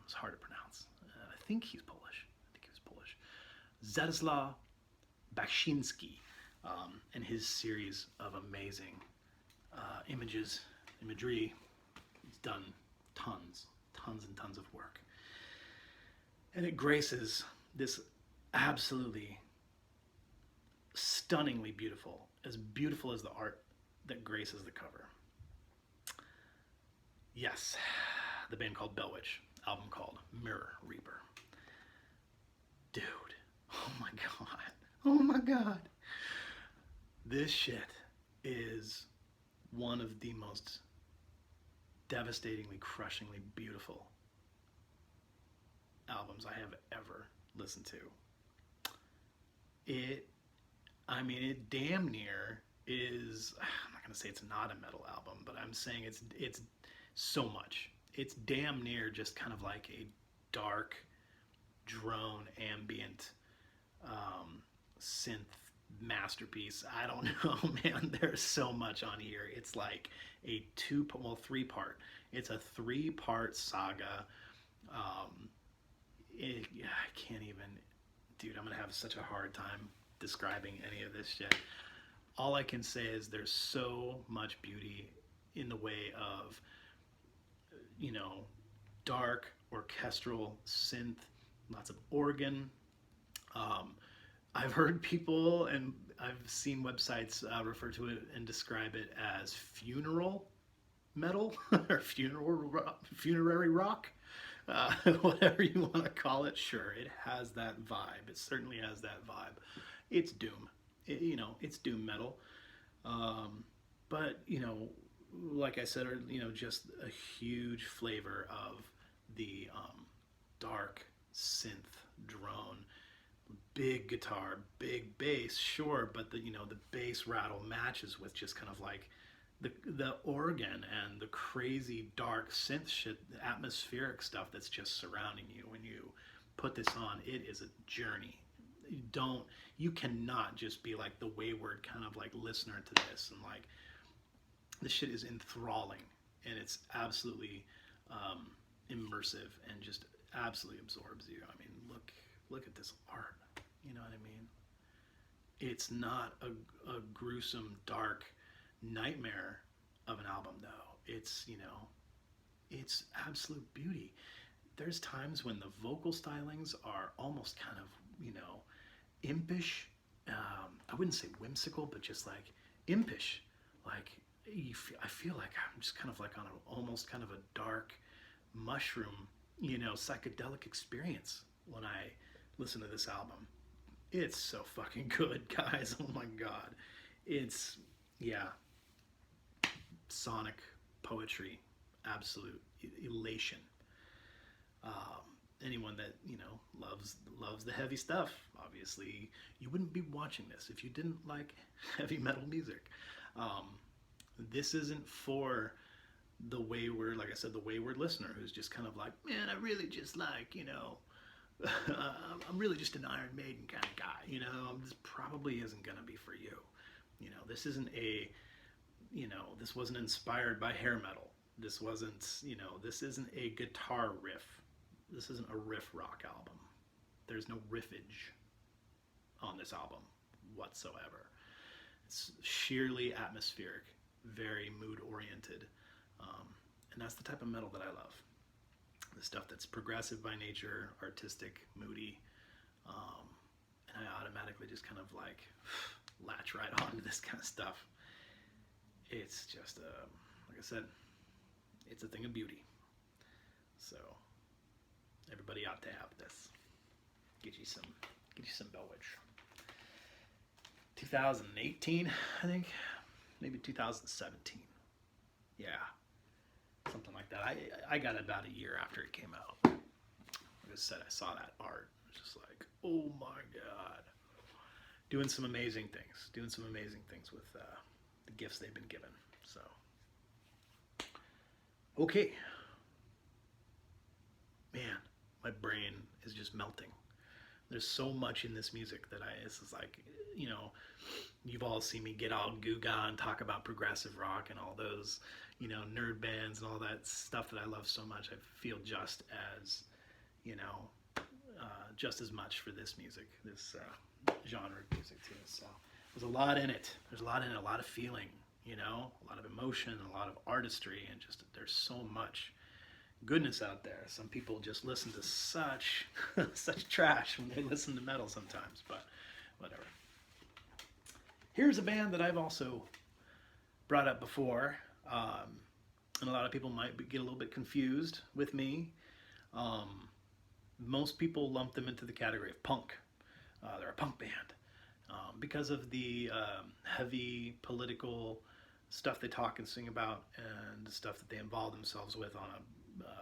It's hard to pronounce. I think he's Polish. I think he was Polish. Zadislaw Baczynski, and his series of amazing imagery. He's done tons and tons of work. And it graces this absolutely stunningly beautiful as the art that graces the cover. Yes, the band called Bellwitch, album called Mirror Reaper. Dude, oh my god, oh my god. This shit is one of the most devastatingly, crushingly beautiful albums I have ever listened to. It damn near is, I'm not gonna say it's not a metal album, but I'm saying it's so much. It's damn near just kind of like a dark drone ambient synth masterpiece. I don't know, man. There's so much on here. It's like a three-part. It's a three-part saga. I can't even, dude. I'm gonna have such a hard time describing any of this shit. All I can say is there's so much beauty in the way of, dark orchestral synth, lots of organ. I've heard people, and I've seen websites refer to it and describe it as funeral metal or funerary rock, whatever you want to call it. Sure, it has that vibe. It certainly has that vibe. It's doom. It's doom metal. But like I said, just a huge flavor of the dark synth drone. Big guitar, big bass, sure, but the bass rattle matches with just kind of like the organ and the crazy dark synth shit, the atmospheric stuff that's just surrounding you when you put this on. It is a journey. You cannot just be like the wayward kind of like listener to this, and like this shit is enthralling, and it's absolutely immersive and just absolutely absorbs you. I mean, look at this art. You know what I mean? It's not a gruesome, dark nightmare of an album, though. It's it's absolute beauty. There's times when the vocal stylings are almost kind of impish. I wouldn't say whimsical, but just like impish. Like I feel like I'm just kind of like on almost kind of a dark mushroom, psychedelic experience when I listen to this album. It's so fucking good, guys. Oh my god. It's, sonic poetry, absolute elation. Anyone that loves the heavy stuff, obviously you wouldn't be watching this if you didn't like heavy metal music. This isn't for the wayward, like I said, the wayward listener who's just kind of like, man, I really just like, I'm really just an Iron Maiden kind of guy. This probably isn't gonna be for you. This isn't this wasn't inspired by hair metal. This wasn't, this isn't a guitar riff. This isn't a riff rock album. There's no riffage on this album whatsoever. It's sheerly atmospheric, very mood oriented, and that's the type of metal that I love. The stuff that's progressive by nature, artistic, moody, and I automatically just kind of like latch right onto this kind of stuff. It's just, like I said, it's a thing of beauty. So everybody ought to have this. Get you some Bellwitch. 2018, I think, maybe 2017. Yeah, something like that. I got it about a year after it came out. Like I said, I saw that art. I was just like, oh my god. doing some amazing things, with the gifts they've been given. So, okay, man, my brain is just melting. There's so much in this music that this is like, you know, you've all seen me get all goo-ga and talk about progressive rock and all those, nerd bands and all that stuff that I love so much. I feel just as, you know, just as much for this music, this genre of music too. So there's a lot in it. There's a lot in it, a lot of feeling, a lot of emotion, a lot of artistry, and just there's so much goodness out there. Some people just listen to such such trash when they listen to metal sometimes, but whatever. Here's a band that I've also brought up before, and a lot of people might get a little bit confused with me. Most people lump them into the category of punk. They're a punk band because of the heavy political stuff they talk and sing about, and the stuff that they involve themselves with on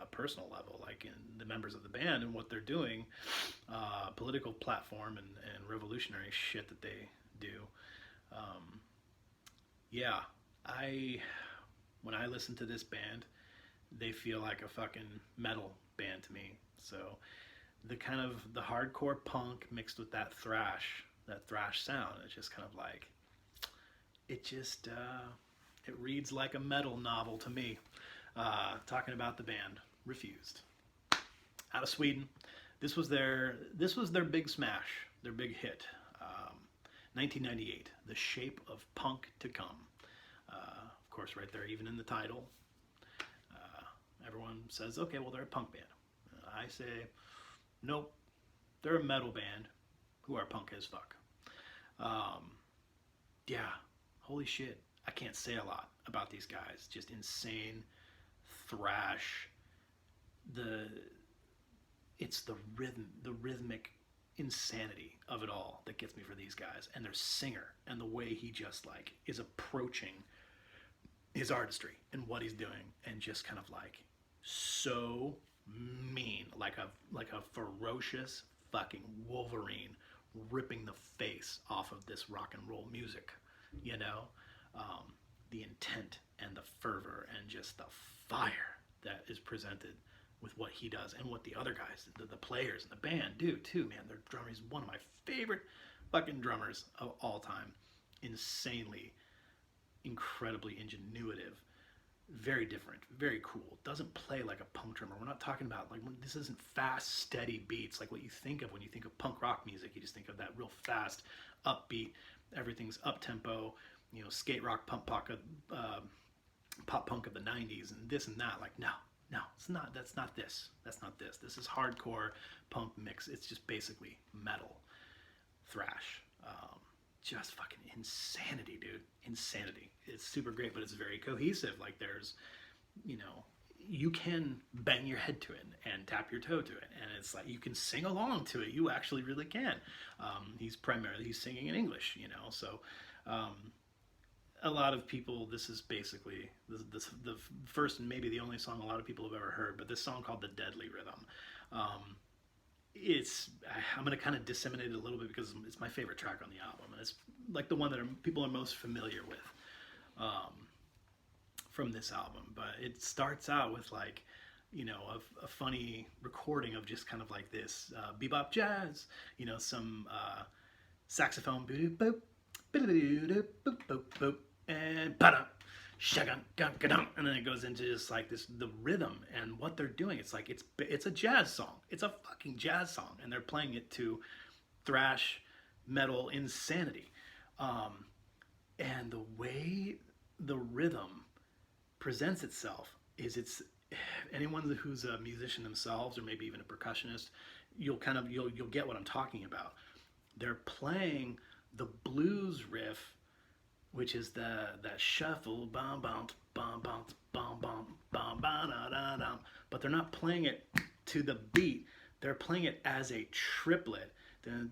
a personal level, like in the members of the band and what they're doing, political platform and revolutionary shit that they do. Yeah, when I listen to this band, they feel like a fucking metal band to me. So the kind of the hardcore punk mixed with that thrash sound, it's just kind of like, it just it reads like a metal novel to me. Talking about the band Refused, out of Sweden. This was their big smash, their big hit, 1998, The Shape of Punk to Come. Of course, right there, even in the title, everyone says, okay, well, they're a punk band. I say, nope, they're a metal band who are punk as fuck. Yeah, holy shit, I can't say a lot about these guys. Just insane thrash. It's the rhythmic insanity of it all that gets me for these guys, and their singer and the way he just like is approaching his artistry and what he's doing, and just kind of like so mean, like a ferocious fucking Wolverine ripping the face off of this rock and roll music, the intent and the fervor and just the fire that is presented with what he does, and what the other guys, the players in the band do too, man. Their drummer is one of my favorite fucking drummers of all time. Insanely, incredibly ingenuitive, very different, very cool. Doesn't play like a punk drummer. We're not talking about this isn't fast, steady beats like what you think of when you think of punk rock music. You just think of that real fast, upbeat, everything's up tempo, skate rock, pop punk of the '90s, and this and that. Like, no, it's not. That's not this. This is hardcore punk mix. It's just basically metal, thrash. Just fucking insanity, dude. Insanity. It's super great, but it's very cohesive. Like, there's, you can bang your head to it and tap your toe to it, and it's like you can sing along to it. You actually really can. He's singing in English, so. A lot of people, this is basically the first and maybe the only song a lot of people have ever heard, but this song called The Deadly Rhythm. I'm going to kind of disseminate it a little bit because it's my favorite track on the album, and it's like the one that people are most familiar with from this album. But it starts out with like, a funny recording of just kind of like this bebop jazz, some saxophone, boop boop boop boop boop boop, and ba-da, shagan, and then it goes into just like the rhythm and what they're doing. It's like it's a jazz song. It's a fucking jazz song, and they're playing it to thrash metal insanity. And the way the rhythm presents itself is anyone who's a musician themselves, or maybe even a percussionist, you'll get what I'm talking about. They're playing the blues riff, which is that shuffle, bum bum bum bum bum bum bum da da da, but they're not playing it to the beat. They're playing it as a triplet. In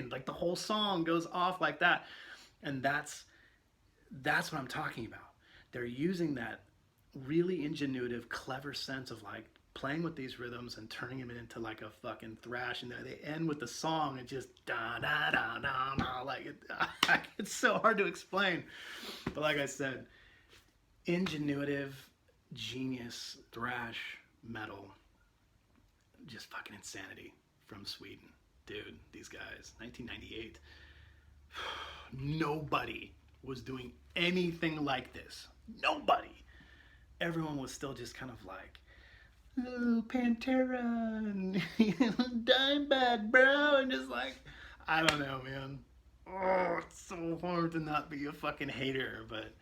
like the whole song goes off like that, and that's what I'm talking about. They're using that really ingenuitive, clever sense of like playing with these rhythms and turning them into like a fucking thrash. And they end with the song and just da da da da da. Like it's so hard to explain. But like I said, ingenuitive, genius thrash metal, just fucking insanity from Sweden, dude. These guys, 1998. Nobody was doing anything like this. Nobody. Everyone was still just kind of like, oh, Pantera and Dimebag, bro, and just like, I don't know, man. Oh, it's so hard to not be a fucking hater, but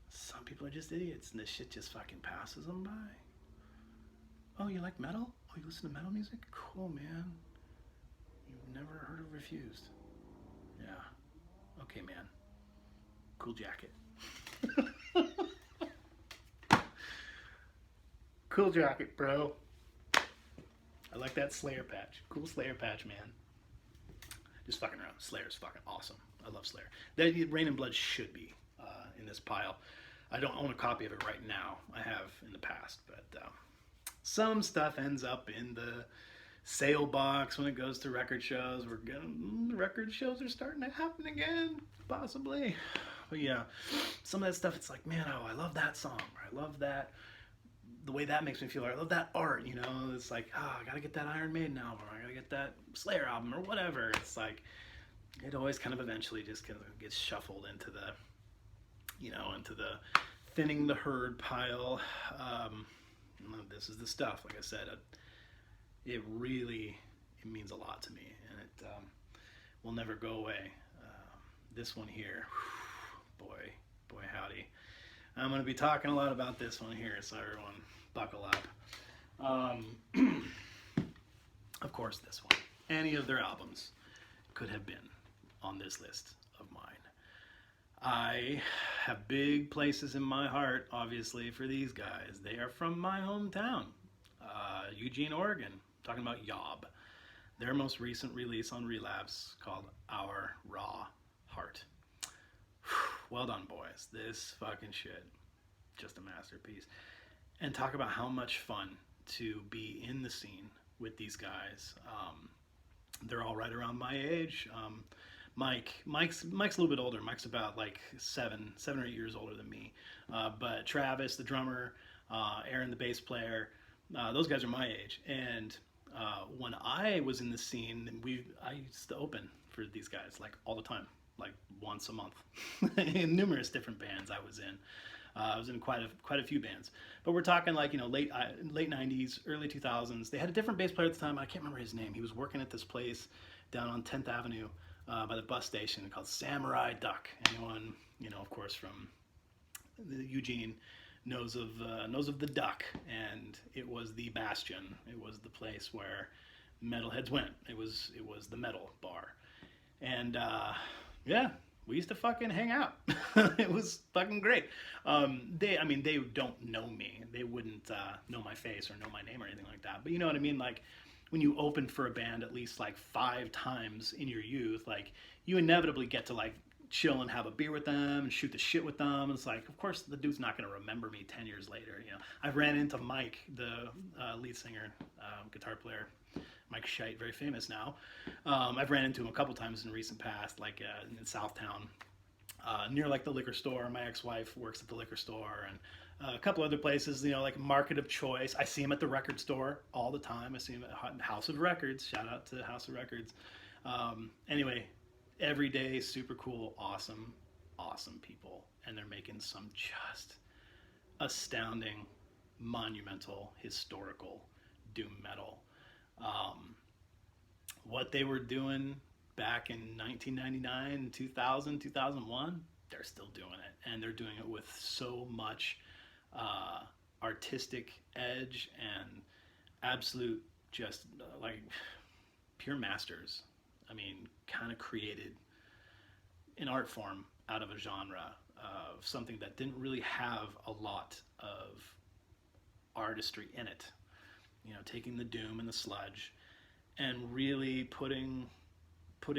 some people are just idiots, and this shit just fucking passes them by. Oh, you like metal? Oh, you listen to metal music? Cool, man. You've never heard of Refused? Yeah. Okay, man. Cool jacket. Cool jacket, bro. I like that Slayer patch. Cool Slayer patch, man. Just fucking around. Slayer's fucking awesome. I love Slayer. That Rain and Blood should be in this pile. I don't own a copy of it right now. I have in the past, but some stuff ends up in the sale box when it goes to record shows. Record shows are starting to happen again, possibly. But yeah, some of that stuff, it's like, man, oh, I love that song. Or I love that, the way that makes me feel. Or I love that art, you know. It's like, oh, I gotta get that Iron Maiden album. Or I gotta get that Slayer album or whatever. It's like, it always kind of eventually just kind of gets shuffled into the, you know, into the thinning the herd pile. This is the stuff, like I said, it means a lot to me, and it will never go away. This one here, boy howdy. I'm going to be talking a lot about this one here, so everyone buckle up. Of course, this one. Any of their albums could have been on this list of mine. I have big places in my heart, obviously, for these guys. They are from my hometown, Eugene, Oregon. Talking about Yob. Their most recent release on Relapse called Our Raw Heart. Well done, boys. This fucking shit. Just a masterpiece. And talk about how much fun to be in the scene with these guys. They're all right around my age. Mike's a little bit older. Mike's about like seven or 8 years older than me. But Travis, the drummer, Aaron, the bass player, those guys are my age. And when I was in the scene, I used to open for these guys like all the time, like once a month, in numerous different bands I was in. I was in quite a few bands, but we're talking like, you know, late 90s, early 2000s. They had a different bass player at the time. I can't remember his name. He was working at this place down on 10th Avenue by the bus station called Samurai Duck. Anyone, you know, of course, from Eugene knows of the Duck, and it was the bastion. It was the place where metalheads went. It was the metal bar, and yeah, we used to fucking hang out. It was fucking great. They don't know me. They wouldn't know my face or know my name or anything like that. But you know what I mean? Like, when you open for a band at least like 5 times in your youth, like, you inevitably get to like chill and have a beer with them and shoot the shit with them. It's like, of course, the dude's not going to remember me 10 years later. You know, I ran into Mike, the lead singer, guitar player, Mike Scheidt, very famous now. I've ran into him a couple times in recent past, like in Southtown, near like the liquor store. My ex-wife works at the liquor store, and a couple other places, you know, like Market of Choice. I see him at the record store all the time. I see him at House of Records. Shout out to House of Records. Anyway, every day, super cool, awesome people, and they're making some just astounding, monumental, historical doom metal. What they were doing back in 1999, 2000, 2001, they're still doing it, and they're doing it with so much artistic edge and absolute just like pure masters. I mean, kind of created an art form out of a genre of something that didn't really have a lot of artistry in it. You know, taking the doom and the sludge and really putting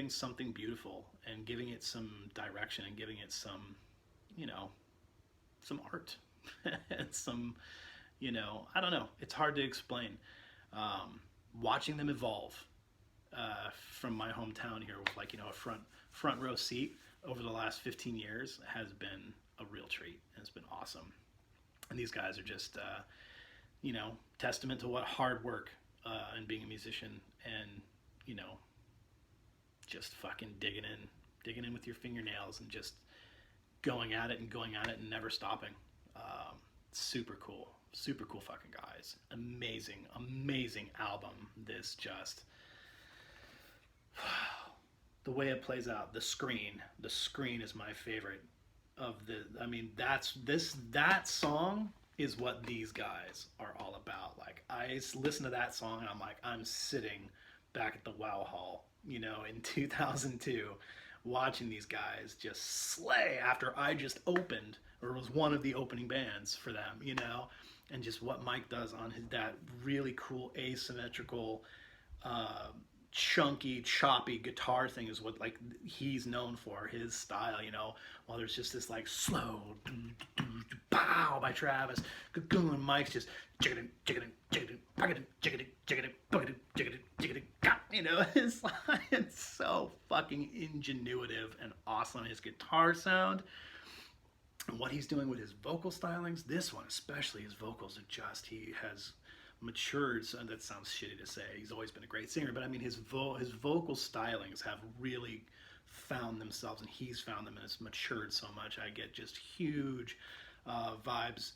something beautiful and giving it some direction and giving it some, you know, some art. and some, I don't know. It's hard to explain. Watching them evolve from my hometown here with like a front row seat over the last 15 years has been a real treat, and it's been awesome. And these guys are just testament to what hard work and being a musician, and you know just fucking digging in with your fingernails and just going at it and never stopping. Super cool fucking guys. Amazing album. This just the way it plays out. The screen is my favorite of the. I mean, that song is what these guys are all about. Like I listen to that song and I'm like, I'm sitting back at the Wow Hall, in 2002, watching these guys just slay after I just opened or was one of the opening bands for them, and just what Mike does on that really cool asymmetrical, chunky, choppy guitar thing is what like he's known for, his style, while there's just this like slow bow by Travis, and Mike's just it's so fucking ingenuitive and awesome. His guitar sound and what he's doing with his vocal stylings, this one especially, his vocals are just, he has matured. So that sounds shitty to say, he's always been a great singer, but I mean his vocal stylings have really found themselves, and he's found them, and it's matured so much. I get just huge vibes,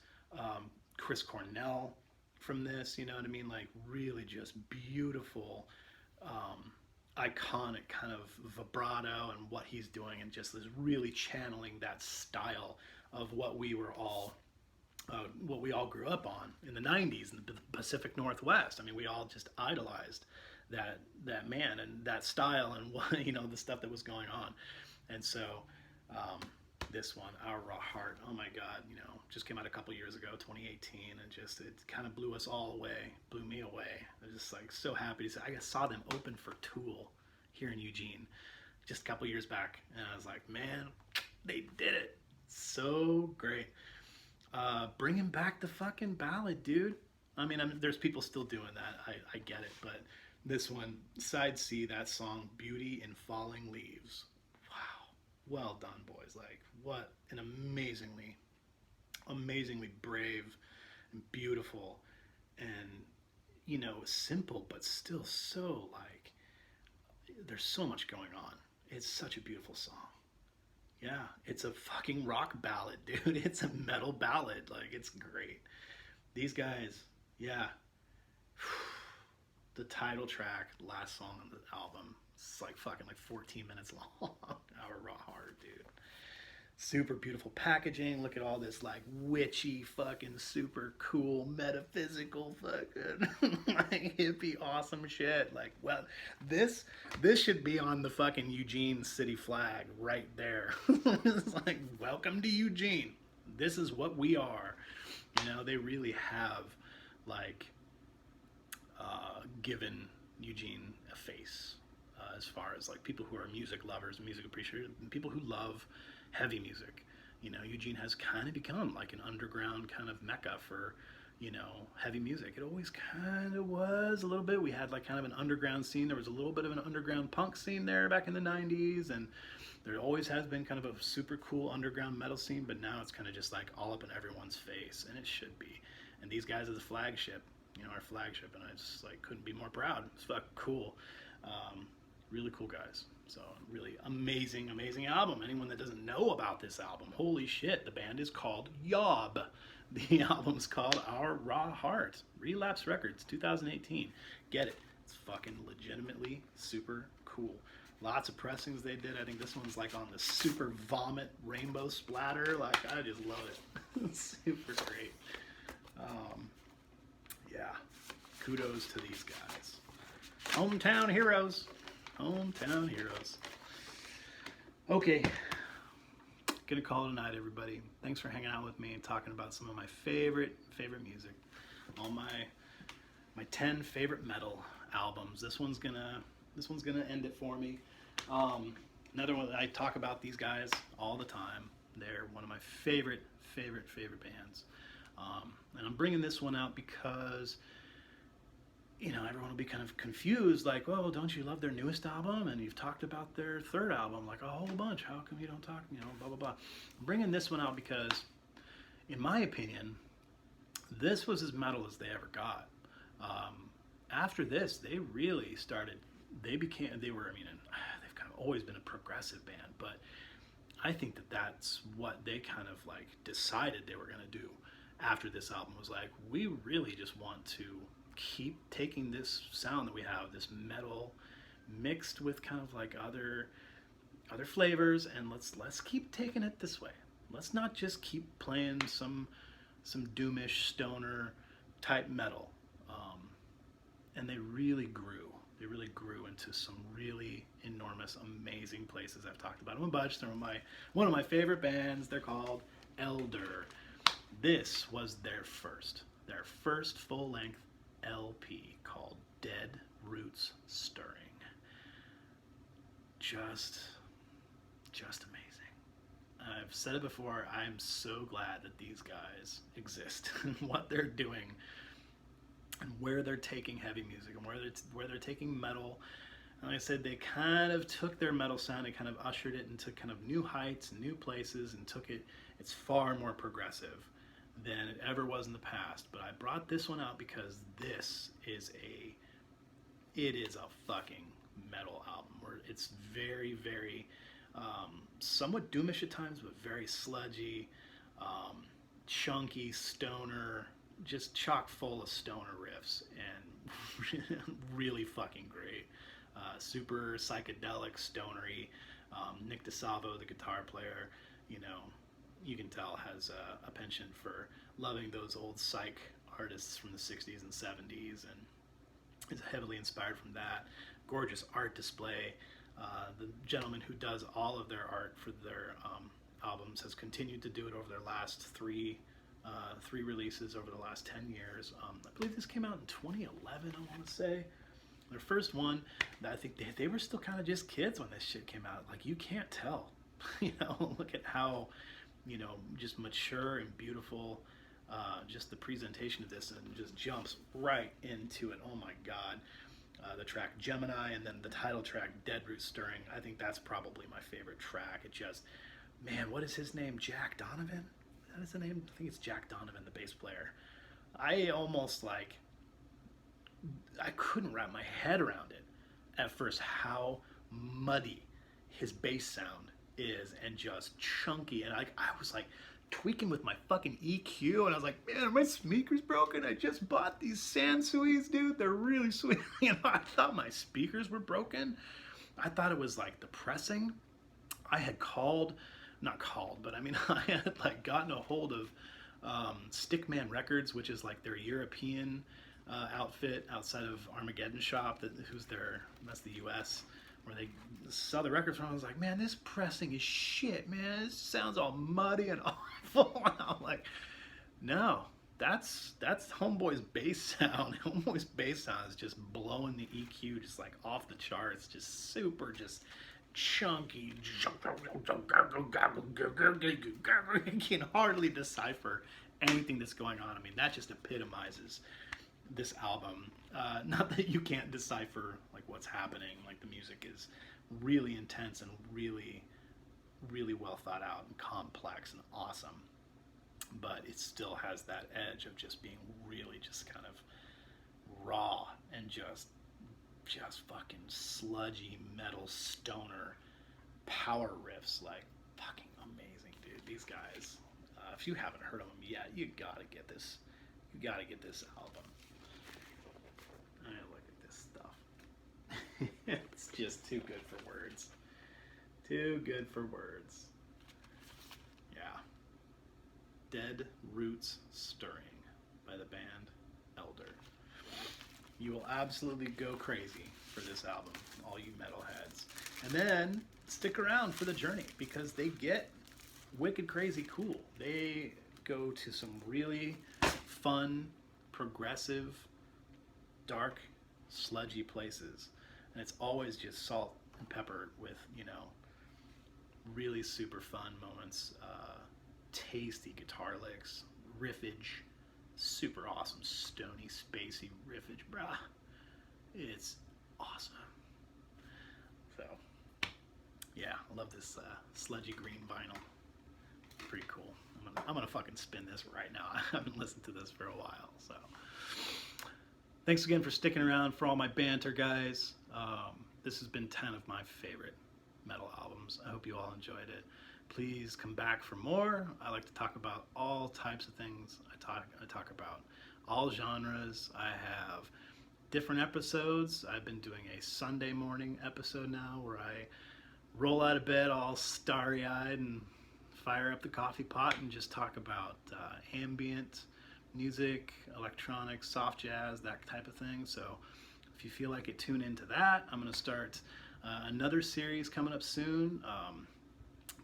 Chris Cornell from this, you know what I mean, like really just beautiful, iconic kind of vibrato and what he's doing, and just is really channeling that style of what we all grew up on in the 90s in the Pacific Northwest. I mean, we all just idolized that man and that style and what, the stuff that was going on. And so this one, Our Raw Heart, oh my God, just came out a couple years ago, 2018, and just it kind of blew us all away, blew me away. I was just like so happy to say I saw them open for Tool here in Eugene just a couple years back, and I was like, man, they did it. So great. Bringing back the fucking ballad, dude. I mean, there's people still doing that. I get it, but this one, side C, that song, Beauty in Falling Leaves. Wow. Well done, boys. Like, what an amazingly brave and beautiful and, simple, but still so, like, there's so much going on. It's such a beautiful song. Yeah, it's a fucking rock ballad, dude. It's a metal ballad. Like, it's great. These guys, yeah. The title track, last song on the album, it's like fucking like 14 minutes long. Our Raw Heart, dude. Super beautiful packaging. Look at all this like witchy fucking super cool metaphysical fucking like hippie awesome shit. Like, well, this should be on the fucking Eugene city flag right there. It's like, welcome to Eugene. This is what we are. They really have like given Eugene a face as far as like people who are music lovers, music appreciators, people who love heavy music. Eugene has kind of become like an underground kind of mecca for, heavy music. It always kind of was a little bit. We had like kind of an underground scene. There was a little bit of an underground punk scene there back in the 90s, and there always has been kind of a super cool underground metal scene, but now it's kind of just like all up in everyone's face, and it should be. And these guys are the flagship, our flagship, and I just like couldn't be more proud. It's fucking cool. Really cool guys. So really amazing album. Anyone that doesn't know about this album, holy shit, the band is called Yob. The album's called Our Raw Heart. Relapse Records, 2018. Get it. It's fucking legitimately super cool. Lots of pressings they did. I think this one's like on the super vomit rainbow splatter. Like, I just love it. Super great. Yeah. Kudos to these guys. Hometown heroes. Hometown heroes. Okay. Gonna call it a night, everybody. Thanks for hanging out with me and talking about some of my favorite music. All my 10 favorite metal albums. This one's gonna end it for me. Another one, I talk about these guys all the time. They're one of my favorite bands. And I'm bringing this one out because, you know, everyone will be kind of confused, like, well, don't you love their newest album? And you've talked about their third album like a whole bunch. How come you don't talk, you know, blah, blah, blah. I'm bringing this one out because, in my opinion, this was as metal as they ever got. After this, they really started, they were, I mean, they've kind of always been a progressive band, but I think that that's what they kind of like decided they were going to do after this album. Was like, we really just want to keep taking this sound that we have, this metal mixed with kind of like other flavors, and let's keep taking it this way. Let's not just keep playing some doomish stoner type metal. And they really grew. They really grew into some really enormous, amazing places. I've talked about them a bunch. They're one of my favorite bands. They're called Elder. This was their first full-length LP called Dead Roots Stirring. Just amazing. I've said it before, I'm so glad that these guys exist and what they're doing and where they're taking heavy music and where they're taking metal. And like I said, they kind of took their metal sound and kind of ushered it into kind of new heights and new places and it's far more progressive than it ever was in the past. But I brought this one out because this is it is a fucking metal album where it's very, very somewhat doomish at times, but very sludgy, chunky stoner, just chock full of stoner riffs, and really fucking great. Super psychedelic, stonery. Nick DeSalvo, the guitar player, you know, you can tell has a penchant for loving those old psych artists from the 60s and 70s, and is heavily inspired from that. Gorgeous art display. The gentleman who does all of their art for their albums has continued to do it over their last three releases over the last 10 years. I believe this came out in 2011, I want to say. Their first one, I think they were still kind of just kids when this shit came out. Like, you can't tell. You know, look at how, you know, just mature and beautiful just the presentation of this, and just jumps right into it. Oh my God. The track Gemini, and then the title track Dead Root Stirring. I think that's probably my favorite track. It just, man, what is his name? Jack Donovan? That is the name? I think it's Jack Donovan, the bass player. I almost like, I couldn't wrap my head around it at first, how muddy his bass sound is, and just chunky. And I was like tweaking with my fucking EQ, and I was like, man, are my speakers broken? I just bought these Sansuis, dude. They're really sweet. You know, I thought my speakers were broken. I thought it was like the pressing. I had but I mean, I had like gotten a hold of Stickman Records, which is like their European outfit outside of Armageddon Shop, that's the US, where they saw the records from. I was like, man, this pressing is shit, man. It sounds all muddy and awful. And I'm like, no, that's Homeboy's bass sound. Homeboy's bass sound is just blowing the EQ just like off the charts, just super, just chunky. You can hardly decipher anything that's going on. I mean, that just epitomizes this album. Not that you can't decipher like what's happening. Like, the music is really intense and really, really well thought out and complex and awesome, but it still has that edge of just being really just kind of raw and just fucking sludgy metal stoner power riffs. Like, fucking amazing, dude. These guys, if you haven't heard of them yet, you gotta get this album. Look at this stuff. It's just too good for words. Too good for words. Yeah. Dead Roots Stirring by the band Elder. You will absolutely go crazy for this album, all you metalheads. And then stick around for the journey, because they get wicked crazy cool. They go to some really fun, progressive, dark, sludgy places, and it's always just salt and pepper with, you know, really super fun moments, tasty guitar licks, riffage, super awesome stony spacey riffage, brah. It's awesome. So yeah, I love this sludgy green vinyl. Pretty cool. I'm gonna fucking spin this right now. I've been listening to this for a while. So thanks again for sticking around for all my banter, guys. This has been 10 of my favorite metal albums. I hope you all enjoyed it. Please come back for more. I like to talk about all types of things. I talk about all genres. I have different episodes. I've been doing a Sunday morning episode now where I roll out of bed all starry-eyed and fire up the coffee pot and just talk about ambient music, electronic, soft jazz, that type of thing. So if you feel like it, tune into that. I'm going to start another series coming up soon,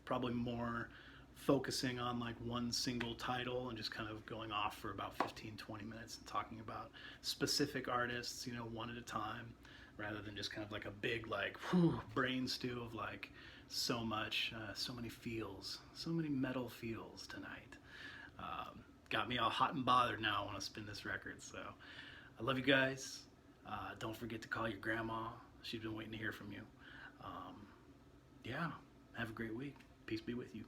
probably more focusing on like one single title and just kind of going off for about 15-20 minutes and talking about specific artists, you know, one at a time, rather than just kind of like a big like brain stew of like so much, so many feels, so many metal feels tonight. Got me all hot and bothered now. I want to spin this record. So I love you guys. Don't forget to call your grandma. She's been waiting to hear from you. Yeah, have a great week. Peace be with you.